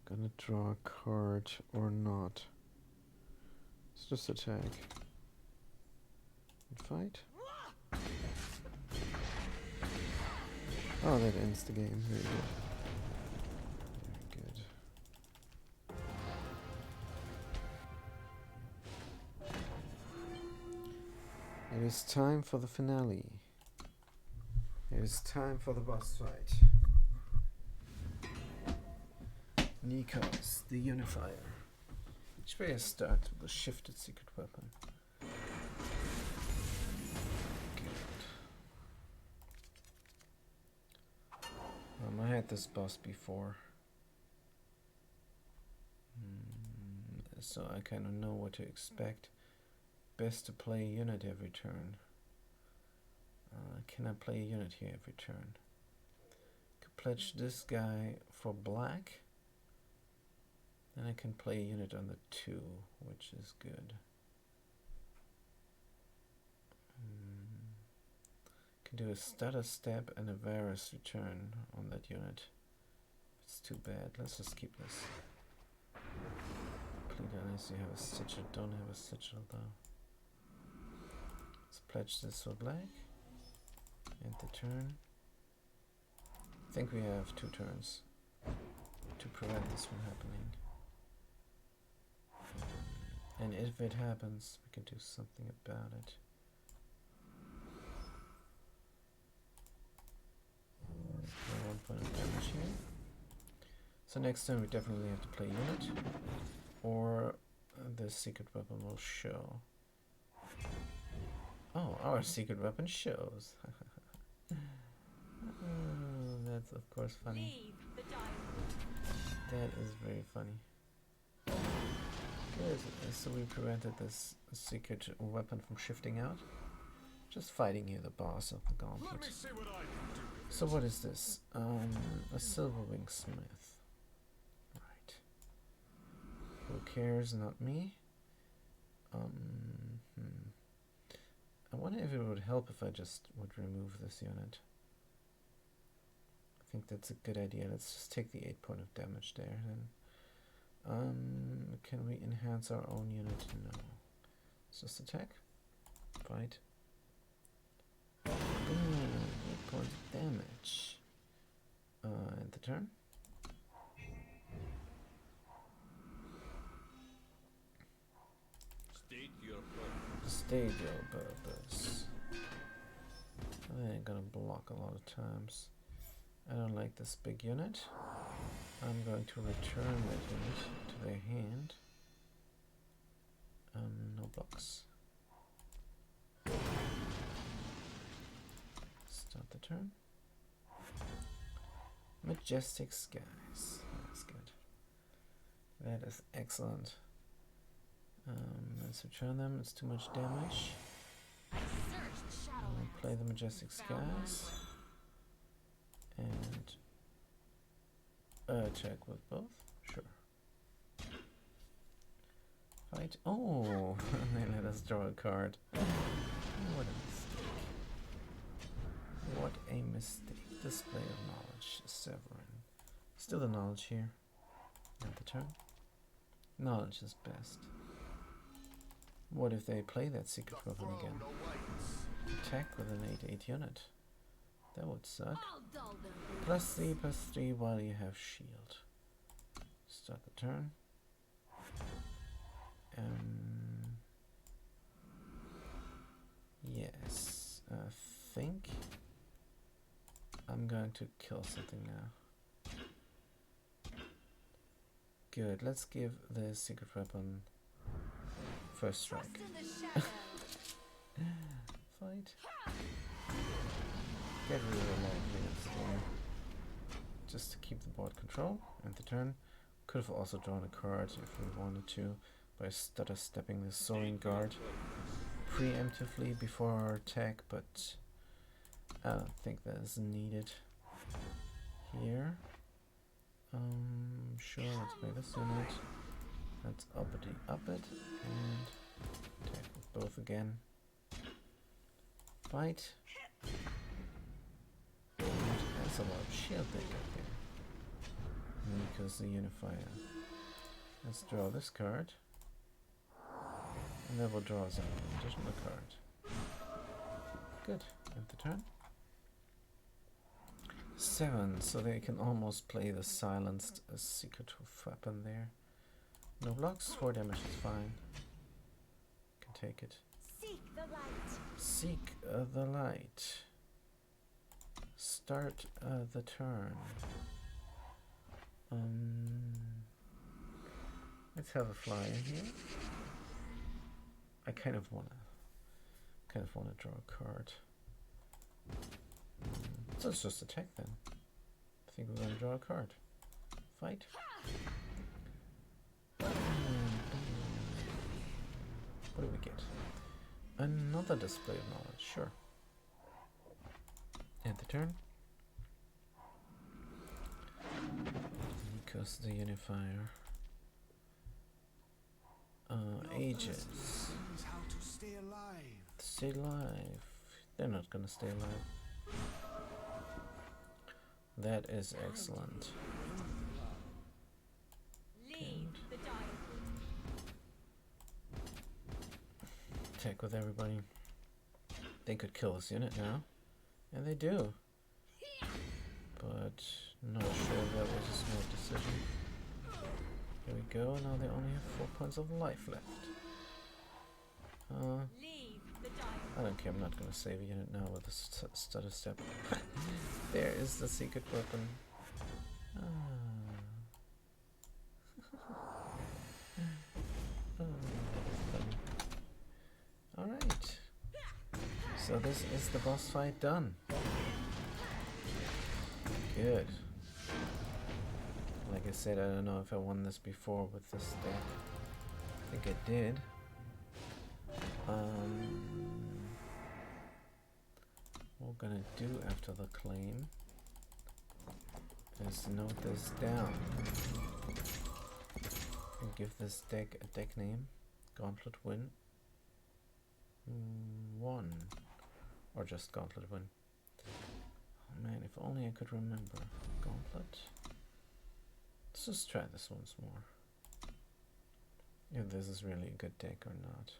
Gonna draw a card or not. Let's just attack. And fight. Oh, that ends the game. Very good. Very good. It is time for the finale. It is time for the boss fight. Nikos, the Unifier. Each player starts with a shifted secret weapon. tried this boss before. So I kind of know what to expect. Best to play a unit every turn. Can I play a unit here every turn? Could pledge this guy for black. Then I can play a unit on the 2, which is good. Can do a stutter step and a Varus return on that unit. It's too bad. Let's just keep this. Unless you have a sigil. Don't have a sigil though. Let's pledge this for black. End the turn. I think we have 2 turns to prevent this from happening. And if it happens, we can do something about it. Okay, 1 point of damage here. So next turn we definitely have to play unit, or the secret weapon will show. Oh, our secret weapon shows. That's of course funny. That is very funny. Good. So we prevented this secret weapon from shifting out. Just fighting here the boss of the gauntlet. So what is this? A Silverwing Smith. Right. Who cares? Not me. I wonder if it would help if I just would remove this unit. I think that's a good idea. Let's just take the 8 point of damage there then. Can we enhance our own unit? No. Let's just attack. Fight. Boom, 8 points of damage. End the turn. State your purpose. I ain't gonna block a lot of times. I don't like this big unit. I'm going to return that unit to their hand. No blocks. Start the turn. Majestic Skies. That's good. That is excellent. Let's return them. It's too much damage. I'll play the Majestic Skies. And attack with both. Sure. Fight. Oh, they let us draw a card. What a mistake. What a mistake. Display of knowledge. Severin. Still the knowledge here. At the turn. Knowledge is best. What if they play that secret weapon again? Attack with an 8/8 unit. That would suck. +3/+3 while you have shield. Start the turn. Yes, I think I'm going to kill something now. Good, let's give the secret weapon first strike. Fight. Get rid of a lot of units there. Just to keep the board control. End the turn. Could have also drawn a card if we wanted to by stutter stepping the Soaring Guard preemptively before our attack, but I don't think that is needed here. Sure, let's play this unit. Let's up it and attack with both again. Fight. And that's a lot of shield they got there. Because the Unifier. Let's draw this card. And then we'll draw us an additional card. Good. End the turn. 7, so they can almost play the silenced secret weapon there. No blocks, 4 damage is fine. Can take it. Seek the light. Seek the light. Start the turn. Let's have a flyer here. I kind of wanna draw a card. So let's just attack then. I think we're gonna draw a card. Fight. What do we get? Another display of knowledge, sure. End the turn. Because the unifier. Ages. How to stay alive. Stay alive. They're not gonna stay alive. That is excellent. Leave the dire. Attack with everybody. They could kill this unit now. And they do. But not sure that was a smart decision. Here we go. Now they only have 4 points of life left. Leave the dire. I don't care. I'm not gonna save a unit now with a stutter step. There is the secret weapon. Alright. So this is the boss fight done. Good. Like I said, I don't know if I won this before with this deck. I think I did. What we're gonna do after the claim is note this down and give this deck a deck name. Gauntlet Win 1, or just Gauntlet Win. Oh man, if only I could remember. Gauntlet. Let's just try this once more. If this is really a good deck or not.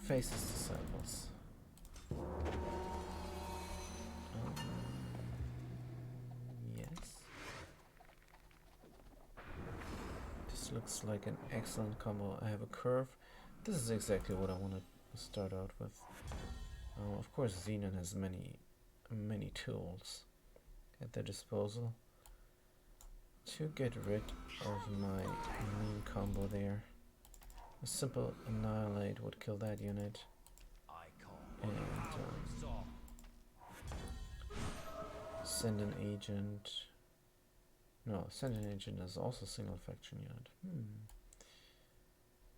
Faces Disciples. Yes. This looks like an excellent combo. I have a curve. This is exactly what I want to start out with. Of course, Xenon has many tools at their disposal to get rid of my main combo there. A simple Annihilate would kill that unit. And send an agent. No, send an agent is also single faction unit.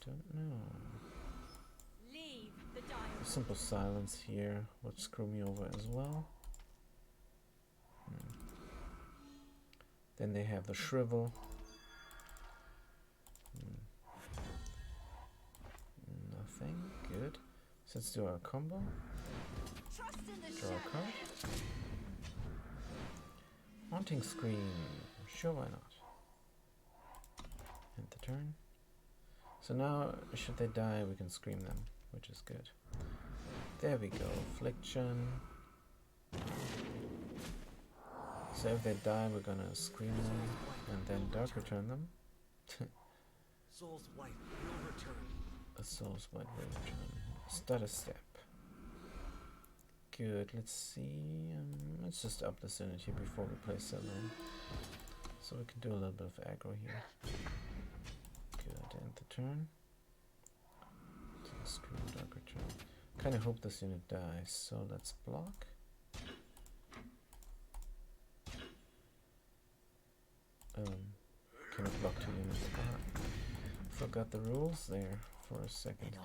Don't know. Leave the dire. A simple silence here would screw me over as well. Then they have the Shrivel. Nothing. Good. So let's do our combo. Trust in the Draw a card. Haunting Scream. Sure, why not? End the turn. So now, should they die, we can scream them, which is good. There we go. Affliction. So if they die, we're gonna scream them and then dark return them. Soul's White will return. A Soul's White will return. Stutter Step. Good, let's see. Let's just up this energy before we play Severin. So we can do a little bit of aggro here. Good, end the turn. Scream, dark return. Kinda hope this unit dies, so let's block. Cannot block 2 units. Forgot the rules there for a second.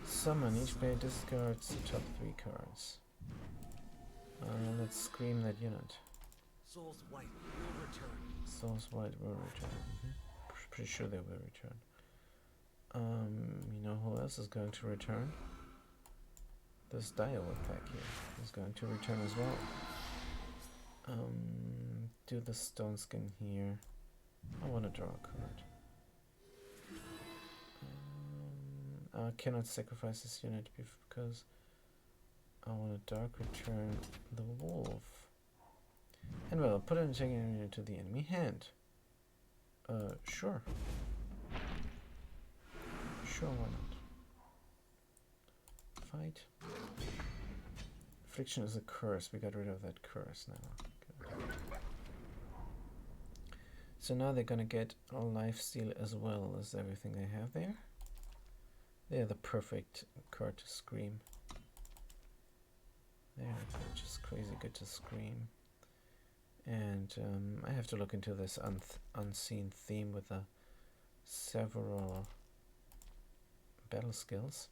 Summon. Each player discards the top 3 cards. Let's scream that unit. Soul's White will return. Soul's White will return. Pretty sure they will return. You know who else is going to return? This Diowa pack here is going to return as well. Do the Stone Skin here. I want to draw a card. I cannot sacrifice this unit because I want to dark return the wolf. And well, put an attacking unit to the enemy hand. Sure. Sure, why not? Fight. Affliction is a curse. We got rid of that curse now. Good. So now they're gonna get a lifesteal as well as everything they have there. They're the perfect card to scream. They're just crazy good to scream. And I have to look into this unseen theme with the several battle skills.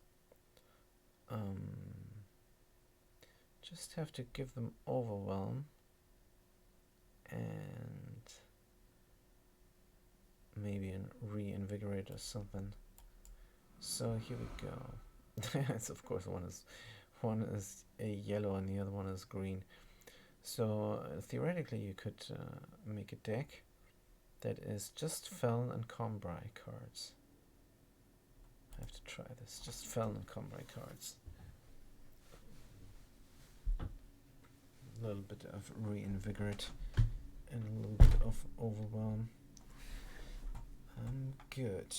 Just have to give them overwhelm and maybe a reinvigorate or something. So here we go. Yes, of course one is a yellow and the other one is green. So theoretically you could make a deck that is just Feln and Combray cards. I have to try this. Just Feln and Combray cards. A little bit of reinvigorate and a little bit of overwhelm. Good.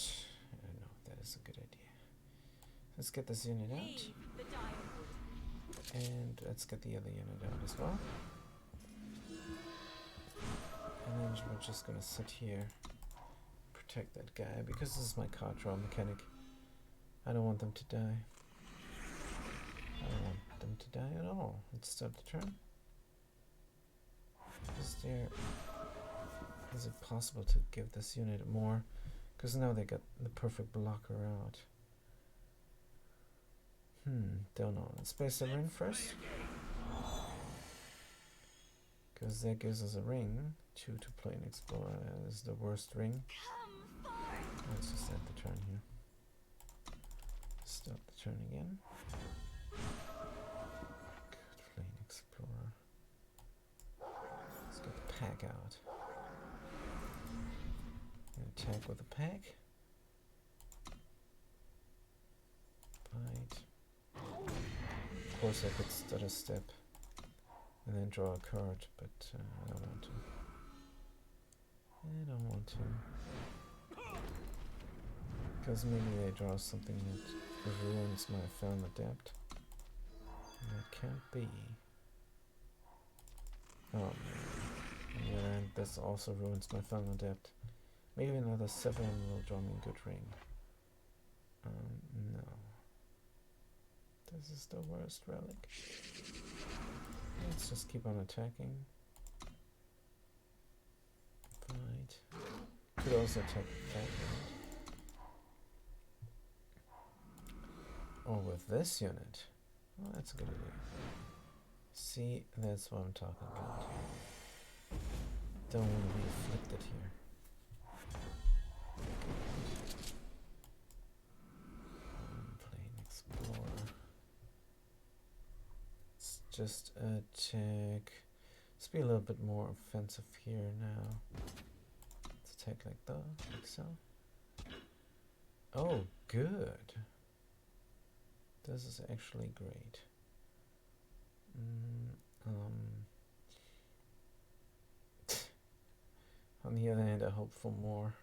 I don't know if that is a good idea. Let's get this unit out. And let's get the other unit out as well. And then we're just gonna sit here, protect that guy, because this is my card draw mechanic. I don't want them to die. I don't want them to die at all. Let's start the turn. Is it possible to give this unit more? Because now they got the perfect blocker out. Don't know. Let's place a ring first. Because that gives us a ring. 2 to play an explorer. That is the worst ring. Let's just end the turn here. Start the turn again. Good, play an explorer. Let's get the pack out. And attack with the pack. Bite. Of course I could start a step and then draw a card, but I don't want to. I don't want to. Because maybe they draw something that ruins my Feln Adept. And that can't be. Oh man. On the other hand, this also ruins my Feln Adept. Maybe another 7 will draw me a good ring. No. This is the worst relic. Let's just keep on attacking. Right. Could also attack that unit. Or with this unit. Oh, that's a good idea. See, that's what I'm talking about. Don't want to be afflicted here. Playing Explorer. Let's just attack. Let's be a little bit more offensive here now. Let's attack like that, like so. Oh, good. This is actually great. On the other hand, I hope for more.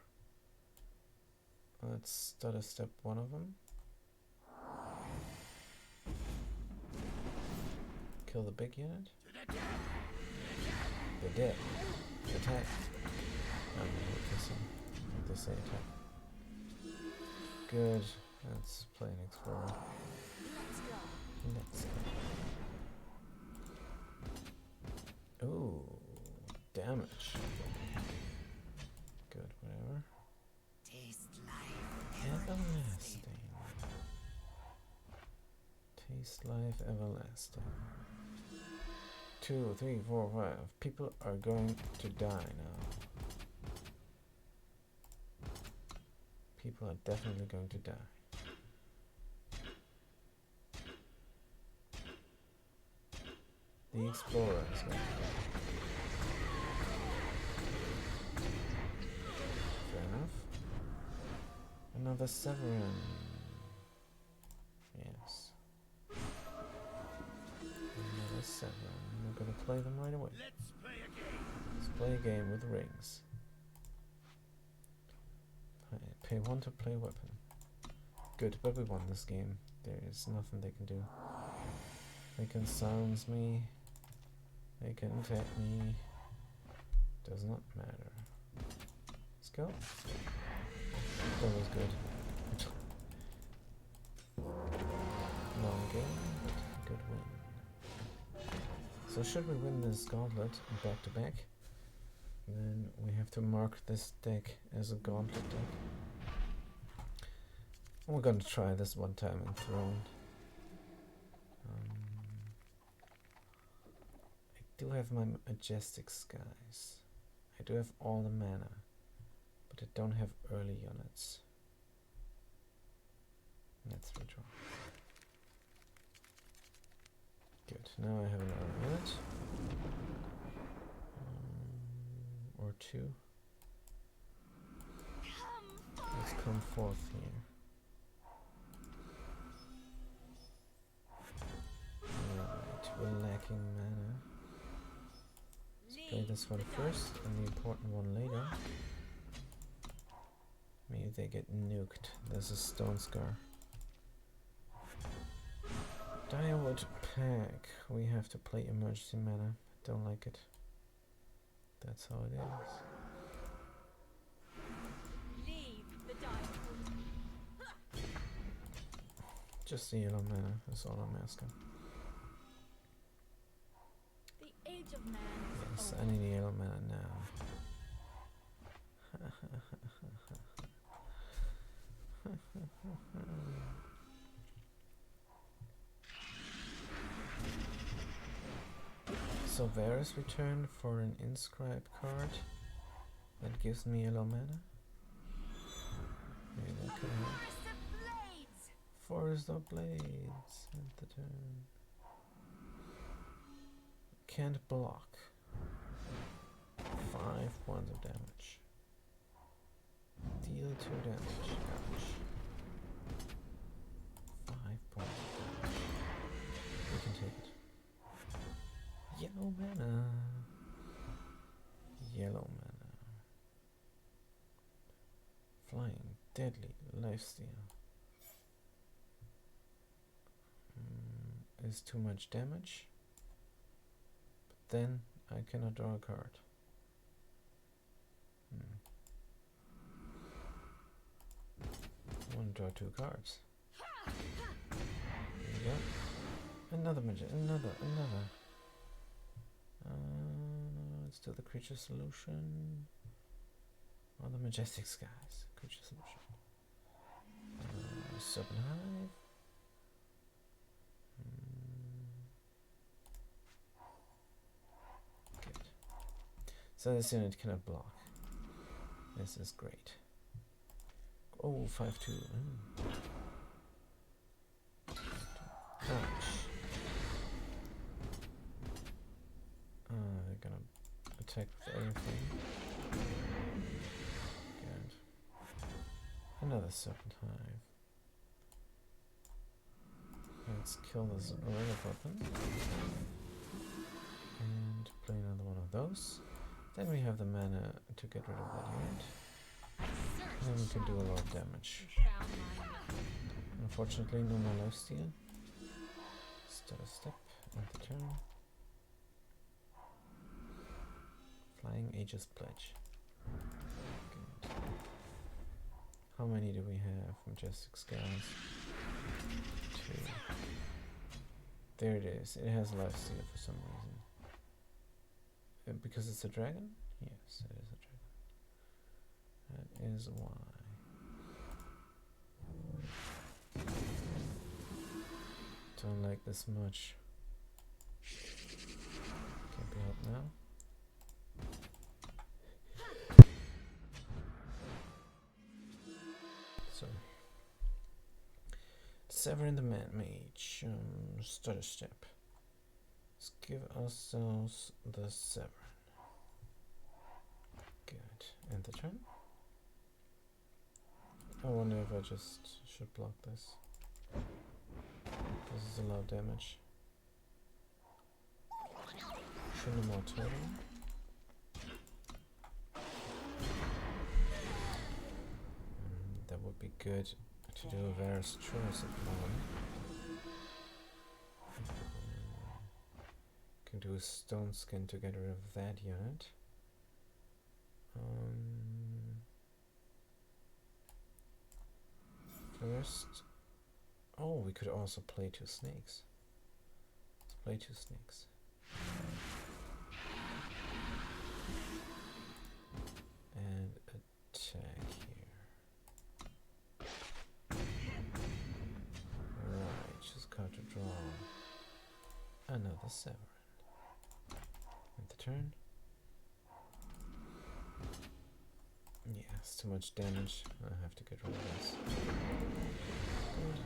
Let's start a step one of them. Kill the big unit. They're dead. Attack. I don't know what they say attack. Good. Let's play an explorer. Let's go. Ooh, damage. Good, whatever. Taste life. Everlasting. Taste life everlasting. 2, 3, 4, 5. People are going to die now. People are definitely going to die. The explorer is going to die. Fair enough. Another Severin. Yes. Another Severin. We're going to play them right away. Let's play a game. Let's play a game with rings. Pay 1 to play a weapon. Good, but we won this game. There is nothing they can do. They can silence me. They can attack me. Does not matter. Let's go. That was good. Long game, but a good win. So should we win this gauntlet back to back? Then we have to mark this deck as a gauntlet deck. We're gonna try this one time in Throne. I do have my Majestic Skies. I do have all the mana, but I don't have early units. Let's redraw. Good, now I have another unit. Or two. Let's come forth here. Alright, we're lacking mana. Let's play this one first and the important one later. Maybe they get nuked. There's a Stone Scar. Direwood Pack. We have to play emergency mana. Don't like it. That's how it is. Leave the direwood. Just the yellow mana, that's all I'm asking. The age of man is Yes, I over. need a yellow mana now. So Varus returned for an inscribe card that gives me yellow mana. Maybe that could help. Forest of Blades at the turn. Can't block. 5 points of damage. Deal 2 damage. Ouch. 5 points of damage. We can take it. Yellow mana. Yellow mana. Flying. Deadly. Lifesteal. Is too much damage. But then I cannot draw a card. I want to draw 2 cards. There you go. Another magic. Another. Let's do the creature solution. Or the Majestic Skies. Creature solution. Serpent Hive. Good. So this unit cannot block. This is great. Oh, 5/2. Ouch. They're gonna attack with everything. Good. Another Serpent Hive. Let's kill this relic weapon. And play another one of those. Then we have the mana to get rid of that unit. And then we can do a lot of damage. Found mine. Unfortunately, no more lifesteal. Stutter step at the turn. Flying Aegis Pledge. Good. How many do we have? Majestic Skies. 2. There it is. It has lifesteal for some reason. Because it's a dragon? Yes, it is a dragon. That is why. Don't like this much. Can't be helped now. So, Severin the Man Mage. Stutter step. Let's give ourselves the Severin. Good. End the turn. I wonder if I just should block this. This is a lot of damage. Shinamore Totem. That would be good to do a Varus choice at the moment. Can do a Stone Skin to get rid of that unit. First, oh, we could also play 2 snakes. Let's play 2 snakes. Another Severin. End the turn. Yeah, it's too much damage. I have to get rid of this. Good.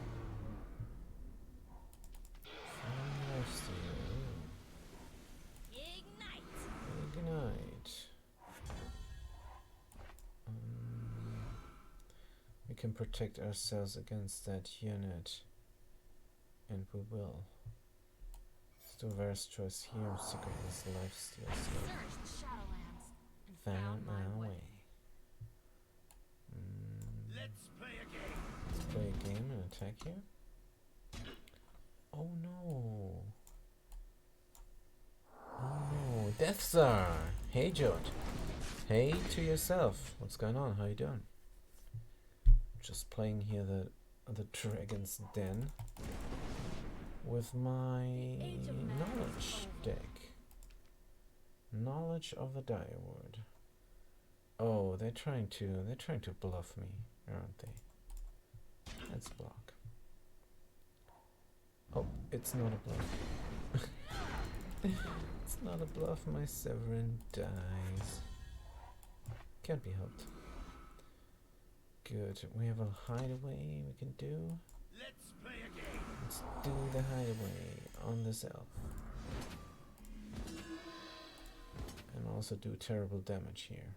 Ignite. Ignite. We can protect ourselves against that unit. And we will. Let's do a Varus choice here. I'm sick of this lifesteal stuff. Searched the Shadowlands and Found my way. Let's play a game. Let's play a game and attack here. Oh no. Oh no. Death Star! Hey George. Hey to yourself. What's going on? How you doing? Just playing here the Dragon's Den with my knowledge deck. Knowledge of the Dire Word. Oh, they're trying to bluff me, aren't they? Let's block. Oh, it's not a bluff. It's not a bluff, my Severin dies. Can't be helped. Good, we have a hideaway we can do. Let's play a game. Let's do the hideaway on this elf. And also do terrible damage here.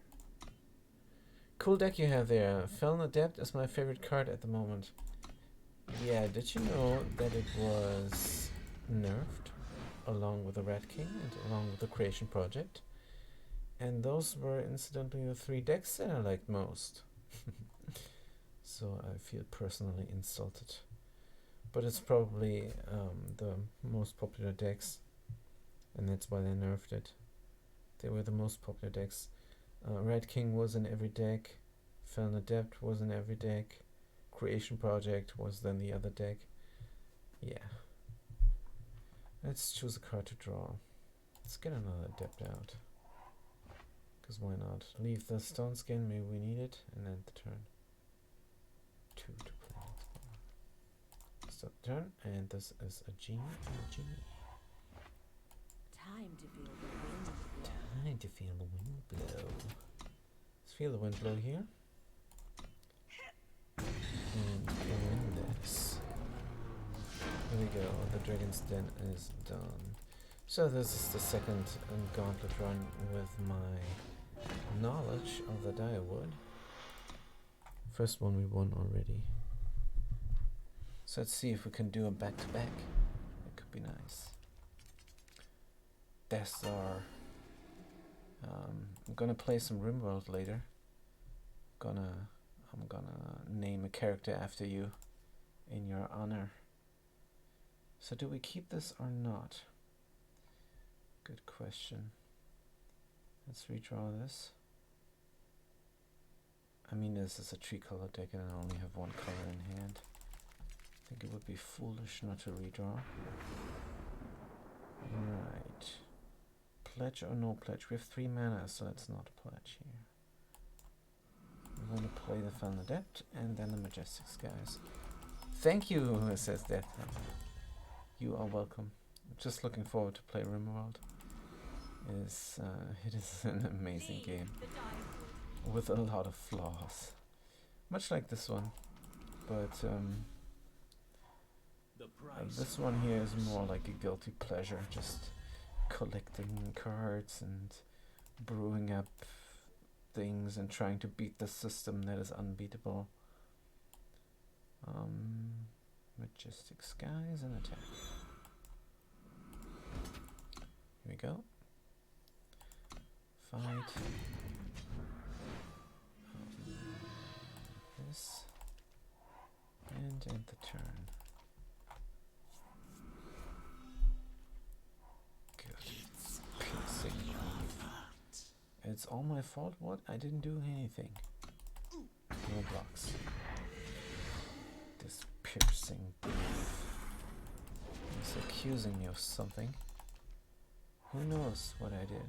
Cool deck you have there. Felon Adept is my favorite card at the moment. Yeah, did you know that it was nerfed along with the Rat King and along with the Creation Project? And those were incidentally the 3 decks that I liked most. So I feel personally insulted. But it's probably the most popular decks, and that's why they nerfed it. They were the most popular decks. Red King was in every deck, Felon Adept was in every deck, Creation Project was then the other deck. Yeah. Let's choose a card to draw. Let's get another Adept out. Because why not? Leave the Stone Skin, maybe we need it, and end the turn. 2 to play. Start the turn, and this is a genie and a genie. Time to feel the wind blow. Time to feel the wind blow. Let's feel the wind blow here. And win this. There we go, the Dragon's Den is done. So this is the second gauntlet run with my knowledge of the Dire Wood. First one we won already. So let's see if we can do a back-to-back. It could be nice. Death Star. I'm gonna play some RimWorld later. I'm gonna name a character after you in your honor. So do we keep this or not? Good question. Let's redraw this. I mean, this is a 3-color deck and I only have 1 color in hand. I think it would be foolish not to redraw. Right. Pledge or no pledge? We have 3 mana, so it's not a pledge here. We want to play the Felon Adept and then the Majestic Skies. Thank you, says Death. You are welcome. Just looking forward to play RimWorld. It is an amazing game with a lot of flaws, much like this one, but this one here is more like a guilty pleasure, just collecting cards and brewing up things and trying to beat the system that is unbeatable. Majestic Skies and attack. Here we go. Fight. This. And end the turn. Good. Piercing. It's all my fault? What? I didn't do anything. No blocks. This piercing beef. He's accusing me of something. Who knows what I did?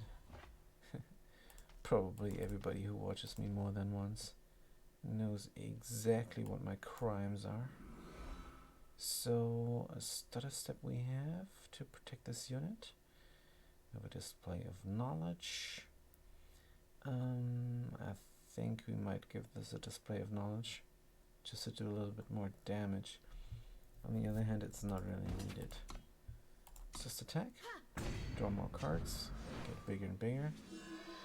Probably everybody who watches me more than once knows exactly what my crimes are. So a stutter step we have to protect this unit. We have a display of knowledge. I think we might give this a display of knowledge just to do a little bit more damage. On the other hand, it's not really needed. Let's just attack, draw more cards, get bigger and bigger.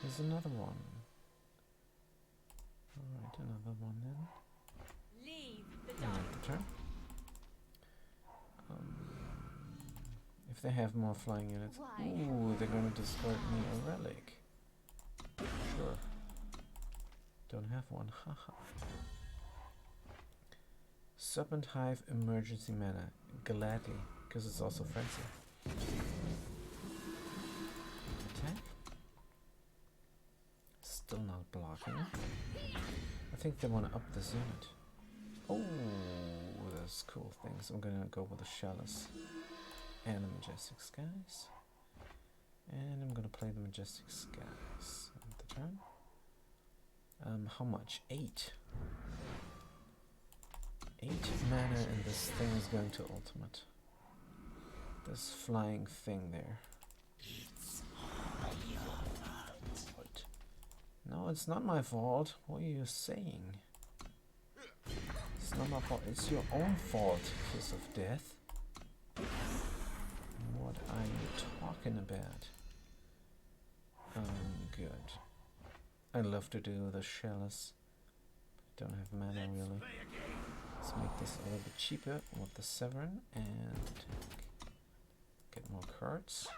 Here's another one. Alright, another one then. Leave the And dark. end the turn. If they have more flying units, Why? ooh, they're going to discard me a relic. Sure. Don't have one, haha. Serpent Hive emergency mana, gladly, because it's also frenzy. Attack. Still not blocking. I think they want to up this unit. Oh, there's cool things. I'm gonna go with the Chalice and the Majestic Skies. And I'm gonna play the Majestic Skies at the turn. How much? 8. 8 mana and this thing is going to ultimate. This flying thing there. What? No, it's not my fault. What are you saying? It's not my fault. It's your own fault, Kiss of Death. What are you talking about? Good. I love to do the Chalice. Don't have mana really. Let's make this a little bit cheaper with the Severin and get more cards.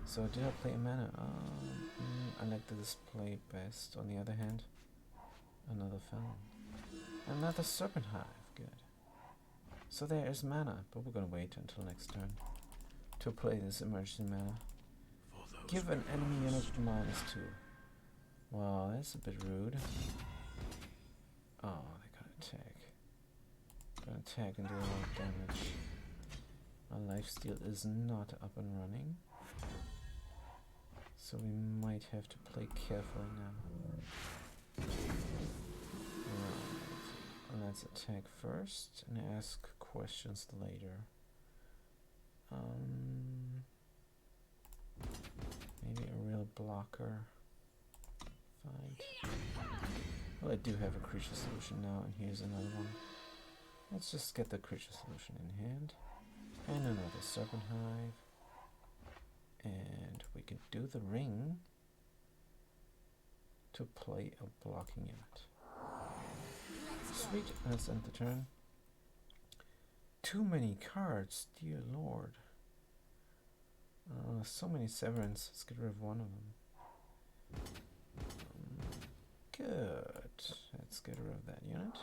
So did I play a mana? I like the display best. On the other hand, another Felon. Another Serpent Hive. Good. So there is mana, but we're gonna wait until next turn to play this emergency mana. Give an enemy unit -2. Wow, that's a bit rude. Oh, they gotta attack. Gonna attack and do a lot of damage. Our lifesteal is not up and running, so we might have to play carefully now. Right. Let's attack first and ask questions later. Maybe a real blocker fight. Well, I do have a creature solution now, and here's another one. Let's just get the creature solution in hand. And another Serpent Hive. And we can do the ring to play a blocking unit. Sweet, let's end the turn. Too many cards, dear lord. So many Severins, let's get rid of one of them. Good, let's get rid of that unit.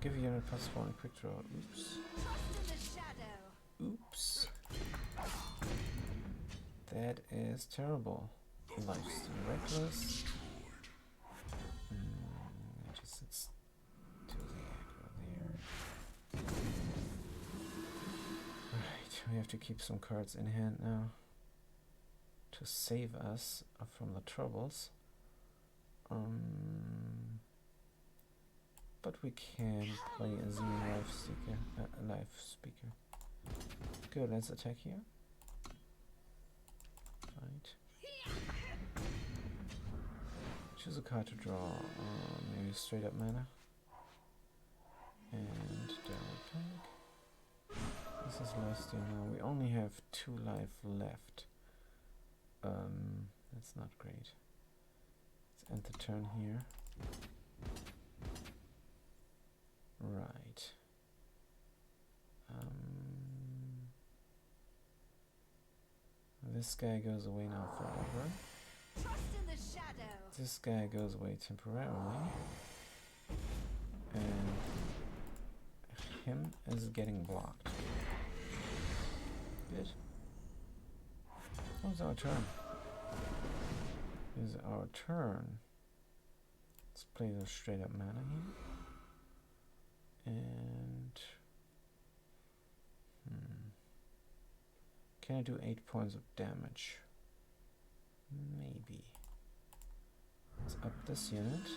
Give a unit +1 and quick draw, oops. Oops. That is terrible. Lifesteal Reckless. Just let's do the aggro there. Alright, we have to keep some cards in hand now to save us from the troubles. But we can play a Zine Life Speaker. Good, let's attack here. Right. Choose a card to draw. Maybe straight up mana. And downward peg. This is lifesteal now. We only have 2 life left. That's not great. Let's end the turn here. Right. This guy goes away now forever. Trust in the shadow. This guy goes away temporarily. And him is getting blocked. Good. That was our turn. Is our turn. Let's play the straight up mana here. And can I do 8 points of damage? Maybe. Let's up this unit.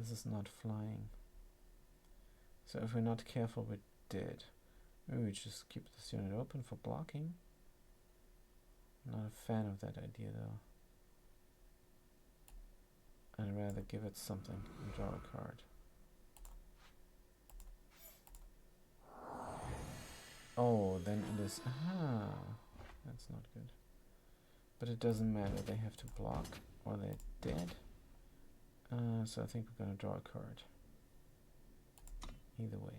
This is not flying. So if we're not careful, we're dead. Maybe we just keep this unit open for blocking. Not a fan of that idea though. I'd rather give it something and draw a card. Oh, then it is... Ah, that's not good. But it doesn't matter, they have to block or they're dead. So I think we're gonna draw a card. Either way.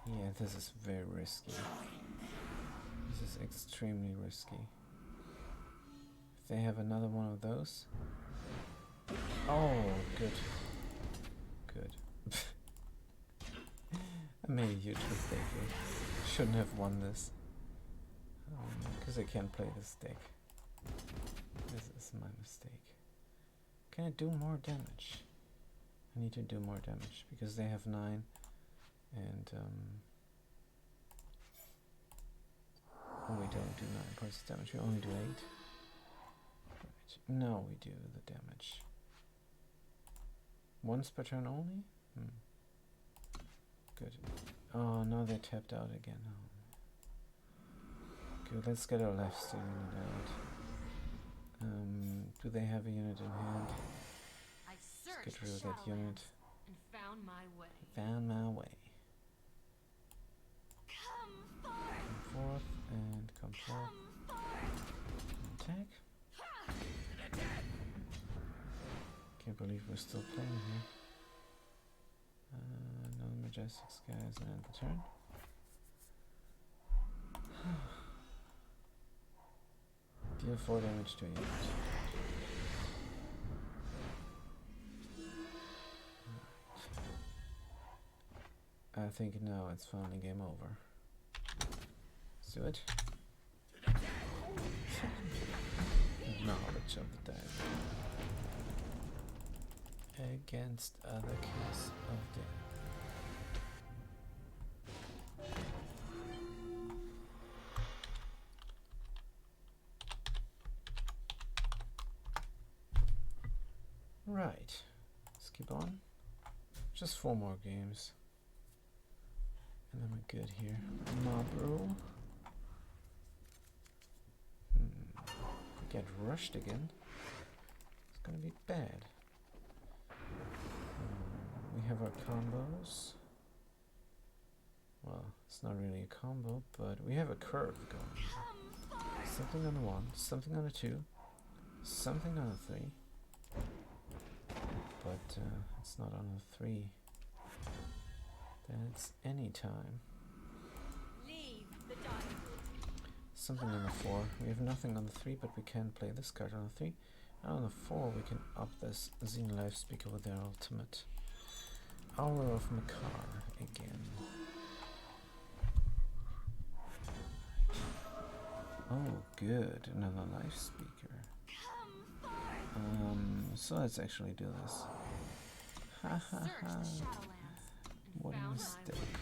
Yeah, this is very risky. This is extremely risky. If they have another one of those... Oh, good. Good. I made a huge mistake here. Shouldn't have won this. Because I can't play this deck. This is my mistake. Can I do more damage? I need to do more damage because they have 9 and oh, we don't do 9 points of damage, we only do 8. Right. Now we do the damage. Once per turn only? Good. Oh, now they're tapped out again. Oh. Good, let's get our lifesteal unit out. Do they have a unit in hand? I Let's get searched rid of that Shadowlands unit. and found my way. Found my way. Come Come forth and come forth. Attack. Can't believe we're still playing here. Another majestic skies and end the turn. Deal 4 damage to a unit. Right. I think now it's finally game over. Let's do it. Knowledge of the dead. Against other keys of death. Right, let's keep on. Just 4 more games. And then we're good here. Mob rule. If we get rushed again, it's gonna be bad. We have our combos. Well, it's not really a combo, but we have a curve going. Something on the 1, something on the 2, something on the 3. But it's not on the 3. That's any time. Something on the 4. We have nothing on the 3, but we can play this card on the 3. And on the 4 we can up this Xen Life Speaker with their ultimate. Hour of Makar again. Oh good, another life speaker. So let's actually do this. Ha ha ha. What a mistake.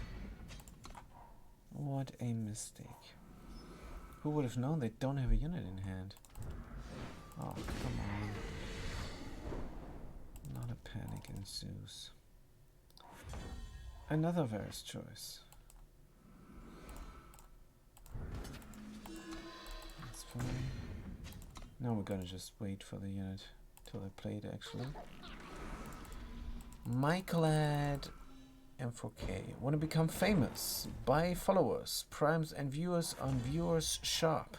What a mistake. Who would have known they don't have a unit in hand? Oh, come on. Not a panic ensues. Another Varus choice. That's fine. Now we're gonna just wait for the unit till they play it actually. Michaelad M4K. Want to become famous? Buy followers, primes and viewers on Viewers Shop.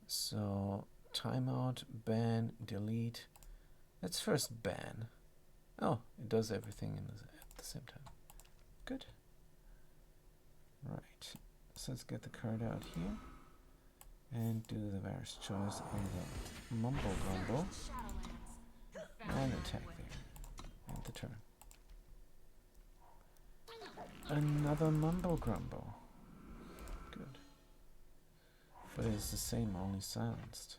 So timeout, ban, delete. Let's first ban. Oh, it does everything at the same time. Good. Right. So let's get the card out here. And do the Varus choice on the Mumble Grumble. And attack there. And the turn. Another Mumble Grumble. Good. But it's the same, only silenced.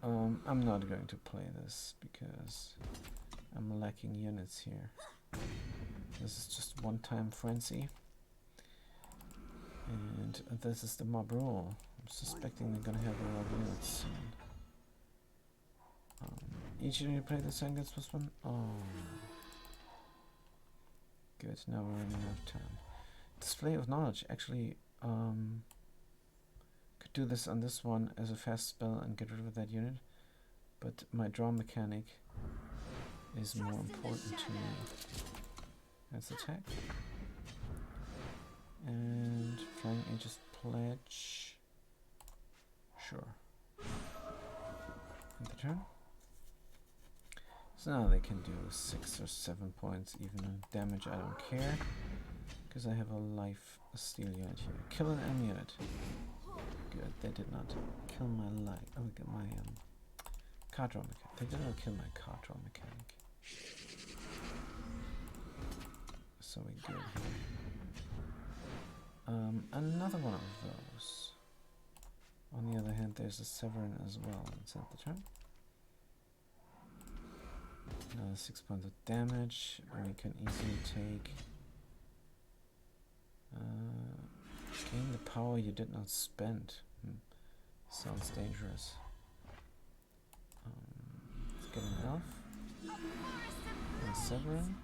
I'm not going to play this because I'm lacking units here. This is just one-time frenzy. And this is the mob rule. I'm suspecting they're gonna have a lot of units soon. Each unit you play this turn gets +1. Oh. Good, now we're running out of time. Display of knowledge. Actually, could do this on this one as a fast spell and get rid of that unit. But my draw mechanic is more important to me. Let's attack. And Flying Aegis Pledge. Sure. End the turn. So now they can do 6 or 7 points, even damage, I don't care. Because I have a steel unit here. Kill an enemy unit. Good, they did not kill my card draw mechanic. They did not kill my card draw mechanic. So we good here. Another one of those. On the other hand, there's a Severin as well. Let's end the turn. Another 6 points of damage. We can easily take. Gain the power you did not spend. Sounds dangerous. Let's get an elf. And Severin.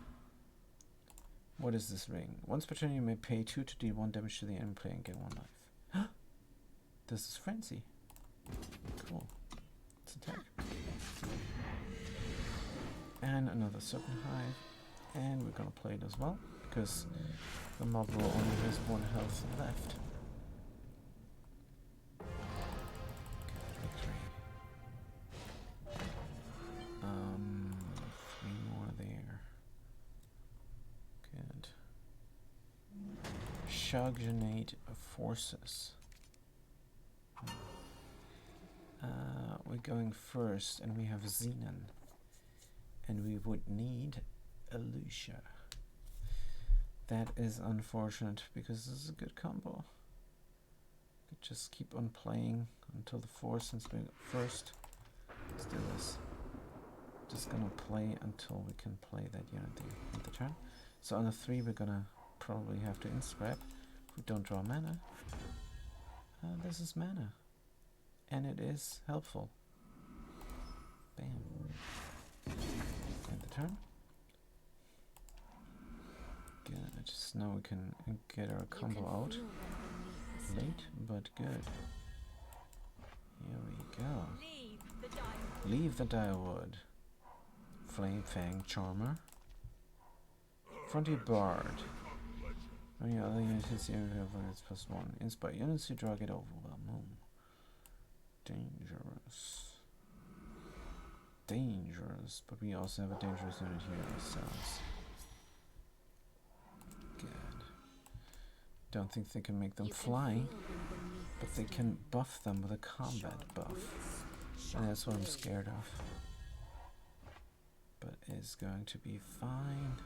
What is this ring? Once per turn you may pay 2 to deal 1 damage to the enemy player and gain 1 life. This is Frenzy. Cool. Let's attack. And another Serpent Hive. And we're gonna play it as well, because the mob will only has 1 health left. Good victory. 3 more there. Good. Shogunate of Forces. We're going first, and we have Xenon. And we would need Alusha. That is unfortunate, because this is a good combo. Could just keep on playing until the 4 since we're first. Let's do this. Just gonna play until we can play that unit there at the turn. So on the 3 we're gonna probably have to inscrap if we don't draw mana. This is mana. And it is helpful. Bam. End the turn. Good. So now we can get our combo out. Late, but good. Here we go. Leave the Direwood. Flame Fang Charmer. Frontier Bard. When your other unit hits the area of it's +1. Inspire units you draw get overwhelmed. Dangerous. Dangerous, but we also have a dangerous unit here ourselves. Good. Don't think they can make them fly, but they can buff them with a combat buff. And that's what I'm scared of. But it's going to be fine.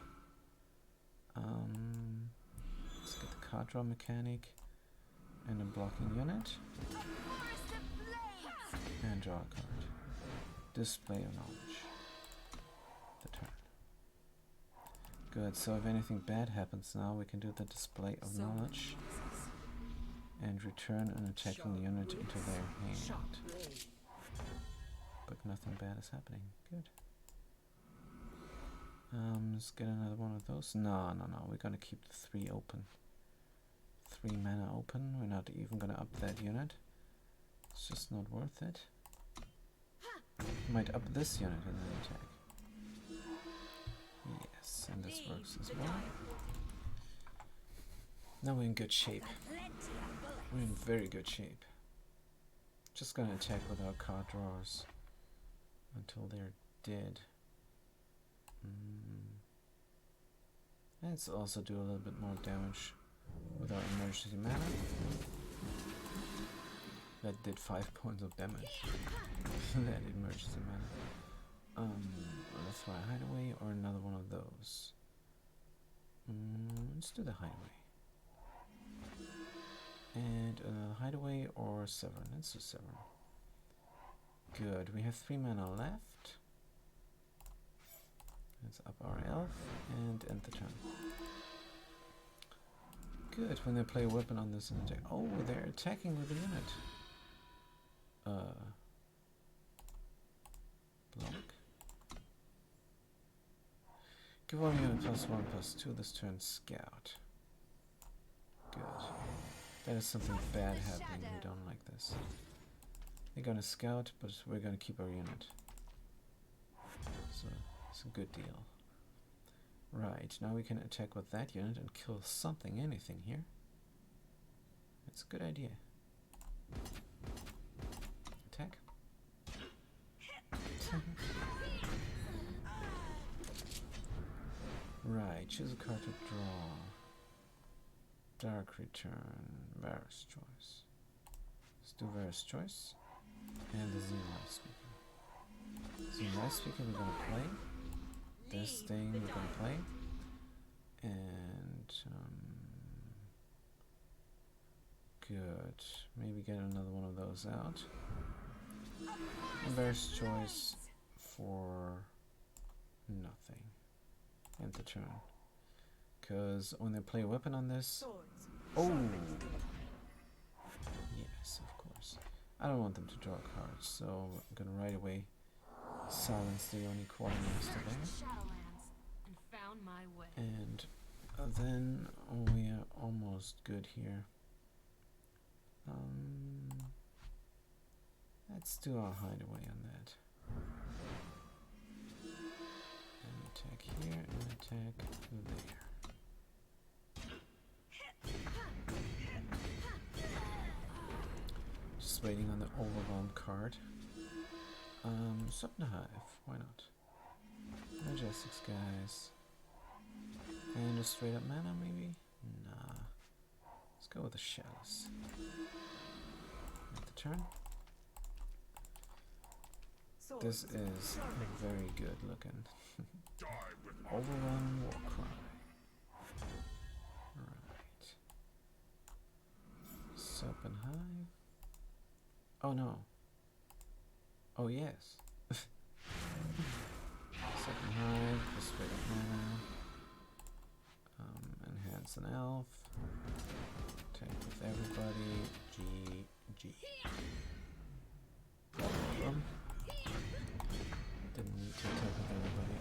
Let's get the card draw mechanic and a blocking unit. And draw a card. Display of knowledge. The turn. Good, so if anything bad happens now, we can do the display of knowledge and return an attacking unit into their hand. But nothing bad is happening. Good. Let's get another one of those. No, we're gonna keep the 3 open. 3 mana open. We're not even gonna up that unit. It's just not worth it. Might up this unit and then attack. Yes, and this works as well. Now we're in good shape. We're in very good shape. Just gonna attack with our card drawers until they're dead. Let's also do a little bit more damage with our emergency mana. That did 5 points of damage. That emergency mana. Let's try a hideaway or another one of those. Let's do the hideaway. And hideaway or Severin. Let's do Severin. Good. We have 3 mana left. Let's up our elf and end the turn. Good, when they play a weapon on this and attack. Oh, they're attacking with a unit. Block. Give all unit +1/+2 this turn. Scout. Good. That is something bad happening. We don't like this. They're gonna scout, but we're gonna keep our unit. So it's a good deal. Right, now we can attack with that unit and kill something, anything here. It's a good idea. Attack. Right, choose a card to draw. Dark Return, Varus Choice. Let's do Varus Choice. And the Xenolife Speaker. Xenolife Speaker we're gonna play. This thing we're gonna play. And good. Maybe get another one of those out. And Varus Choice for nothing. End the turn. Because when they play a weapon on this... Oh! Yes, of course. I don't want them to draw cards, so I'm gonna right away silence the only quartermaster there. Shadowlands and found my way. And then we are almost good here. Let's do our hideaway on that. And attack here and attack there. Just waiting on the Overwhelm card. Subnahive, why not? Majestics, guys. And a straight up mana, maybe? Nah. Let's go with the Chalice. At the turn. This is very good looking. Overwhelm Warcry. Right. Subnahive. Oh no. Oh yes. Subnahive, just straight up mana. Enhance an elf. Attack with everybody. GG. Problem. Didn't need to attack with everybody.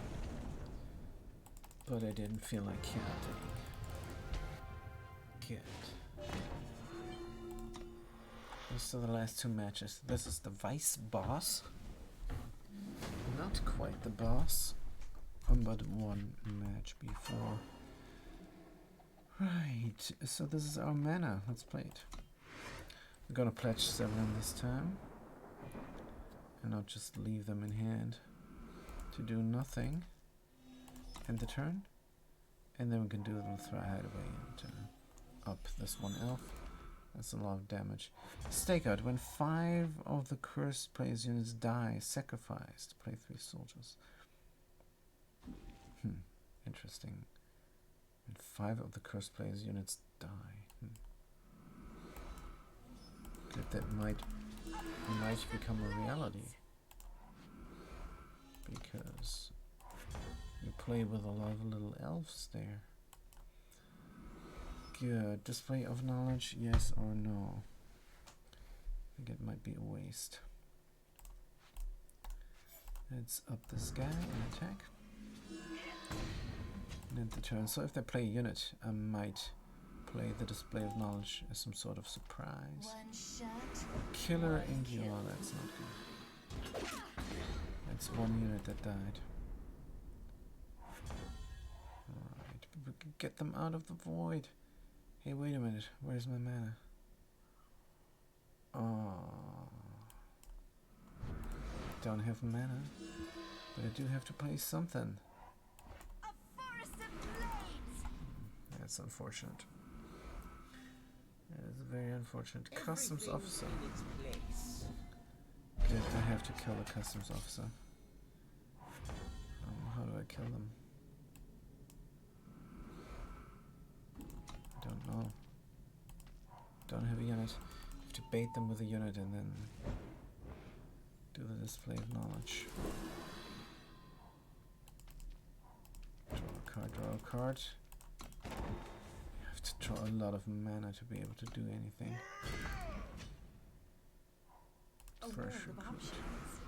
But I didn't feel like counting. Good. Those are the last two matches. This is the Vice Boss. Not quite the boss, but one match before. Right, so this is our mana. Let's play it. We're gonna pledge 7 this time. And not just leave them in hand to do nothing. End the turn. And then we can do a little throw hideaway and up this one elf. That's a lot of damage. Stakeout. When 5 of the cursed player's units die, sacrificed. Play 3 soldiers. Interesting. When 5 of the cursed player's units die. Good, that might become a reality. Because you play with a lot of little elves there. Good. Display of knowledge, yes or no? I think it might be a waste. Let's up this guy and attack. And end the turn. So if they play a unit, I might play the display of knowledge as some sort of surprise. Killer India, that's not good. That's one unit that died. Alright, but we can get them out of the void. Hey, wait a minute, where's my mana? Oh, don't have mana, but I do have to play something. That's unfortunate. That is very unfortunate. Customs officer. Good, I have to kill the customs officer. How do I kill them? I don't know. Don't have a unit. I have to bait them with a unit and then do the display of knowledge. Draw a card, draw a card. You have to draw a lot of mana to be able to do anything. A For world sure of could. options.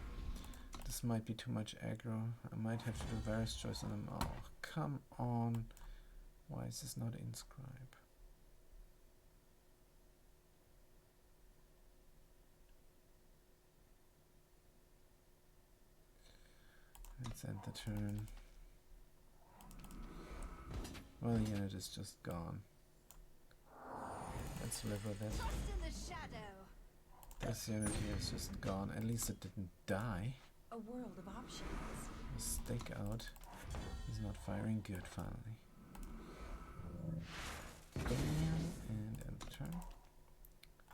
This might be too much aggro. I might have to do various choice on them. Oh, come on. Why is this not inscribe? Let's end the turn. Well, the unit is just gone. Let's live with it. Lost in the shadow. This unit here is just gone. At least it didn't die. A world of options. Stake out. He's not firing. Good, finally. Bam, and end the turn.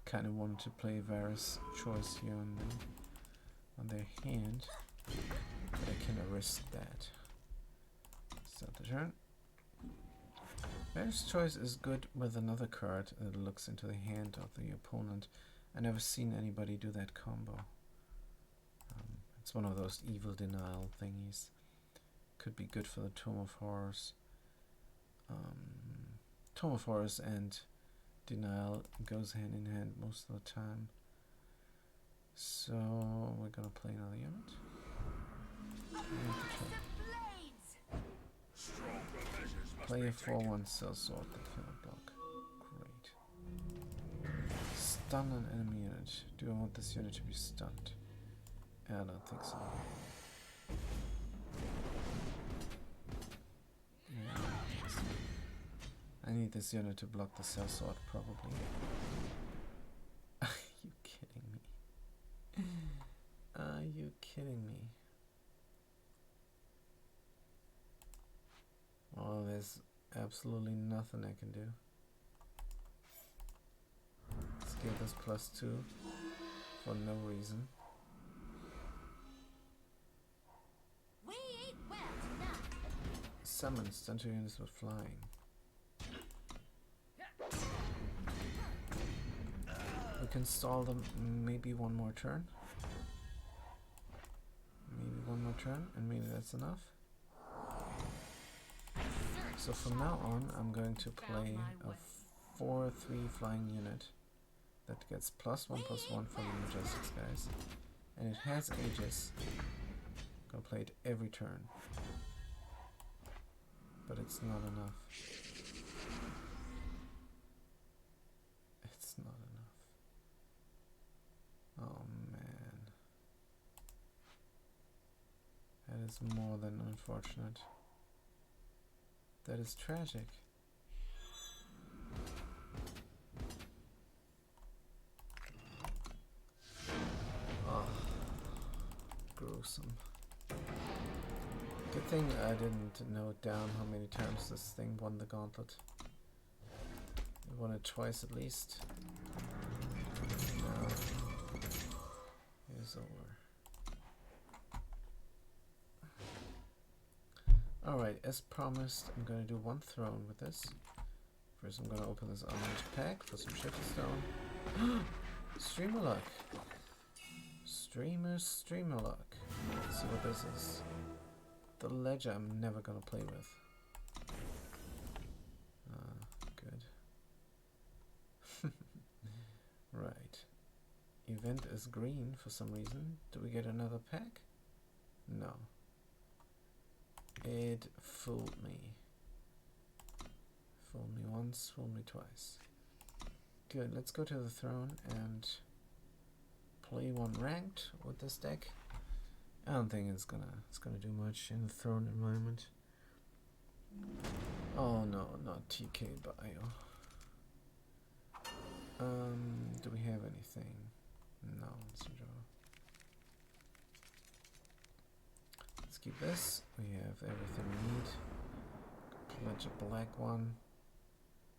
Kind of wanted to play Varus choice here on their hand, but I cannot risk that. Start the turn. Varus choice is good with another card that looks into the hand of the opponent. I never seen anybody do that combo. It's one of those evil denial thingies. Could be good for the Tome of Horrors. Tome of Horrors and denial goes hand in hand most of the time. So we're gonna play another unit. Play a 4/1 cell sword that cannot block. Great. Stun an enemy unit. Do I want this unit to be stunned? I don't think so. Yeah, I need this unit to block the cell sword, probably. Are you kidding me? Are you kidding me? Oh, there's absolutely nothing I can do. Let's give this +2 for no reason. We eat well tonight. Summon stun 2 units with flying. We can stall them maybe one more turn. Maybe one more turn, and maybe that's enough. So from now on, I'm going to play a 4/3 flying unit that gets +1/+1 from the Majestics guys, and it has Aegis. I'm gonna play it every turn, but it's not enough. It's not enough. Oh man, that is more than unfortunate. That is tragic. Oh, gruesome. Good thing I didn't note down how many times this thing won the gauntlet. It won it twice at least. Now it is over. Alright, as promised, I'm gonna do one throne with this. First I'm gonna open this orange pack for some Shifterstone. Streamer luck. Streamer luck. Let's see what this is. The ledger I'm never gonna play with. Good. Right. Event is green for some reason. Do we get another pack? No. It fooled me. Fooled me once, fooled me twice. Good, let's go to the throne and play one ranked with this deck. I don't think it's gonna do much in the throne environment. Oh no, not TK Bio. Do we have anything? No, it's a draw. Let's keep this. We have everything we need. Pledge a black one.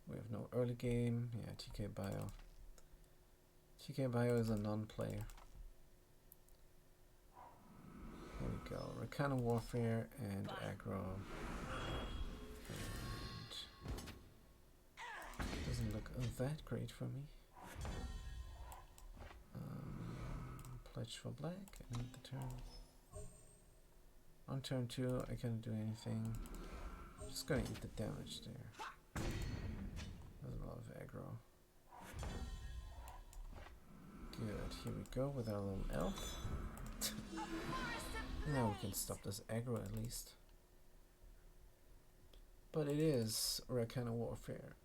We have no early game. Yeah, TK Bio. TK Bio is a non-player. Here we go. Rakana Warfare and aggro. And doesn't look that great for me. Pledge for black and end the turn. On turn 2, I can't do anything. I'm just gonna eat the damage there. Doesn't aggro. Good, here we go with our little elf. Now we can stop this aggro at least. But it is Rakana Warfare,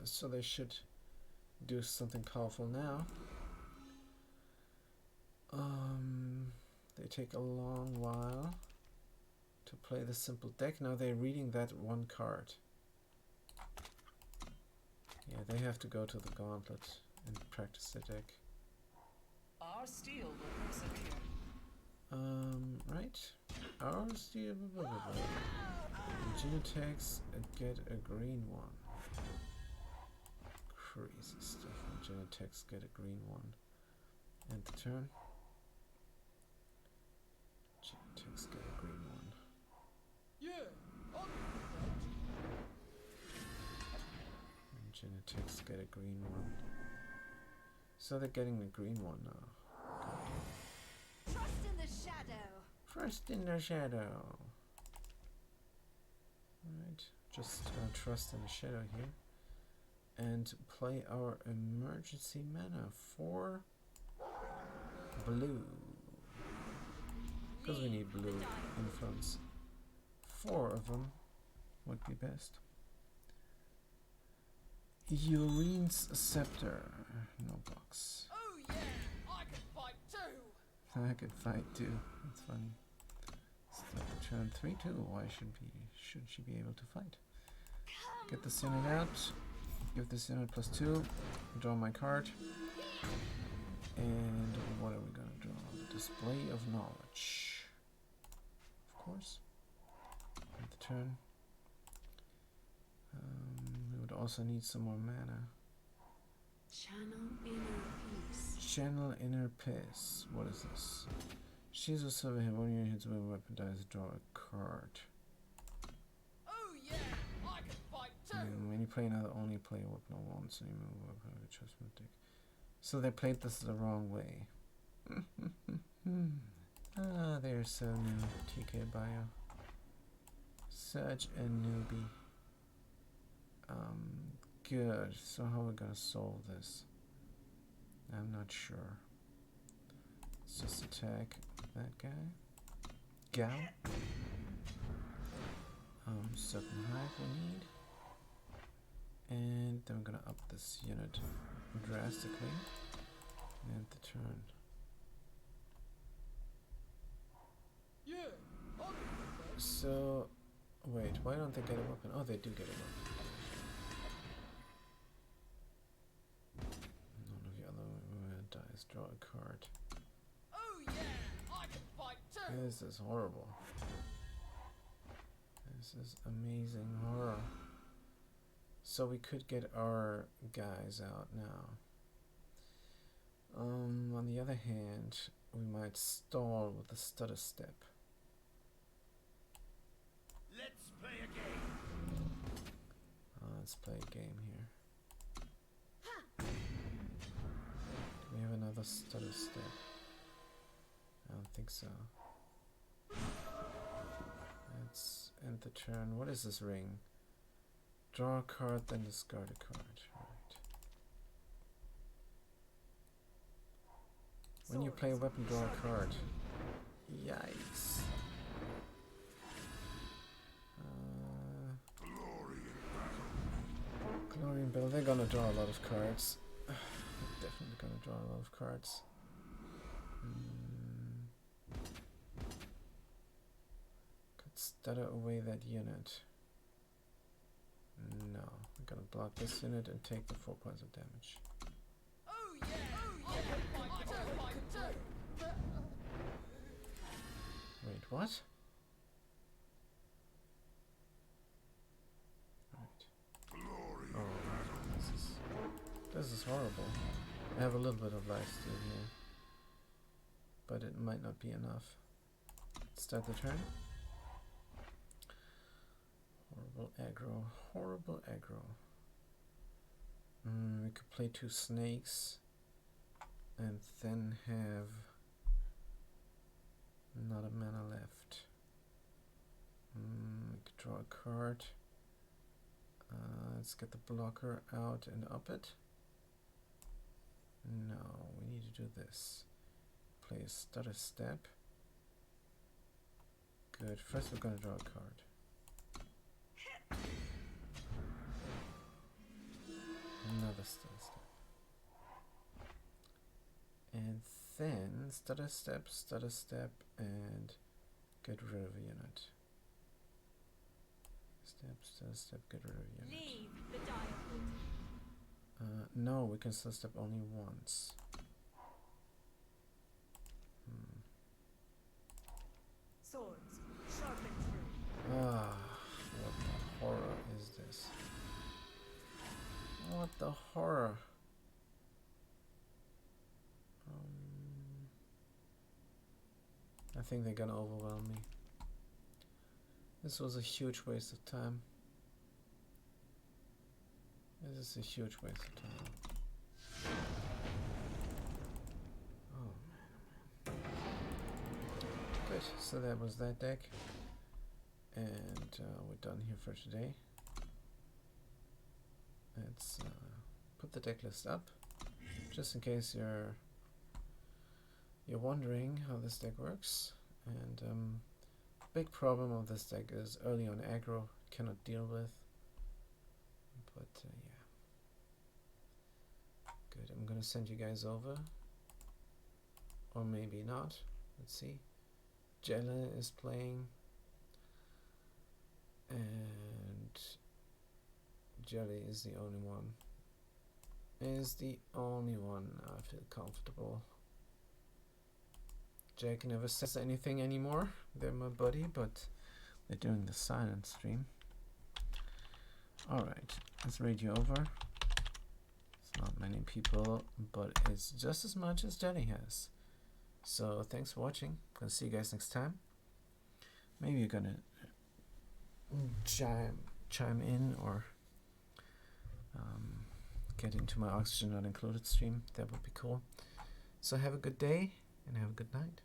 so they should do something powerful now. They take a long while to play the simple deck. Now they're reading that one card. Yeah, they have to go to the gauntlet and practice their deck. Our steel will persevere. Right. Our steel. Genotex get a green one. Crazy stuff. Genotex get a green one. End the turn. Genotex get a green one. And Genotex get a green one. So they're getting the green one now. Good. Trust in the shadow. Trust in the shadow. Alright, just trust in the shadow here. And play our emergency mana for blue. Because we need blue influence. 4 of them would be best. Urine's Scepter. No box. Oh yeah, I can fight too. I could fight too. That's funny. Start the turn 3-2. Why should she be able to fight? Get this unit out. Give this unit +2. Draw my card. And what are we gonna draw? The Display of Knowledge. Of course. End the turn. We would also need some more mana. Channel inner peace. Channel Inner Peace. What is this? She's a silver hit. One unit hits with a weapon dies. Draw a card. Oh yeah, I can fight too. And when you play another, only play a weapon on once, and you move a weapon of your choice from the deck. So they played this the wrong way. Ah, they're so new. TK Bio. Such a newbie. Good. So how are we gonna solve this? I'm not sure. Let's just attack that guy. Gal. Certain hive we need. And then we're gonna up this unit drastically. And the turn. Yeah. So, wait, why don't they get a weapon? Oh, they do get a weapon. None of the other dice. Draw a card. Oh yeah, I can fight too. This is horrible. This is amazing horror. So we could get our guys out now. On the other hand, we might stall with the stutter step. Let's play a game. Let's play a game here. Do we have another stutter step? I don't think so. Let's end the turn. What is this ring? Draw a card, then discard a card. Right. When you play a weapon, draw a card. Yikes. Glory in Battle. They're gonna draw a lot of cards. They're definitely gonna draw a lot of cards. Could stutter away that unit. No, we're gonna block this unit and take the 4 points of damage. Oh yeah, I can fight too. Wait, what? Right. Oh, this is horrible. I have a little bit of lifesteal here, but it might not be enough. Start the turn. Horrible aggro. Horrible aggro. We could play 2 snakes and then have not a mana left. We could draw a card. Let's get the blocker out and up it. No, we need to do this. Play a stutter step. Good. First we're gonna draw a card. Another stutter step. And then stutter step, and get rid of a unit. Stutter step, get rid of a unit. Leave the dial. No, we can stutter step only once. Swords, sharp and true. Ah, what the horror is this? What the horror? I think they're gonna overwhelm me. This was a huge waste of time. This is a huge waste of time. Oh man. Good, so that was that deck. And we're done here for today. Let's put the deck list up, just in case you're wondering how this deck works. And big problem of this deck is early on aggro cannot deal with. But yeah, good. I'm gonna send you guys over, or maybe not. Let's see. Jella is playing, and Jelly is the only one. I feel comfortable. Jack never says anything anymore. They're my buddy, but they're doing the silent stream. Alright, let's raid you over. It's not many people, but it's just as much as Jelly has. So thanks for watching. Gonna see you guys next time. Maybe you're gonna chime in or get into my Oxygen Not Included stream. That would be cool. So have a good day and have a good night.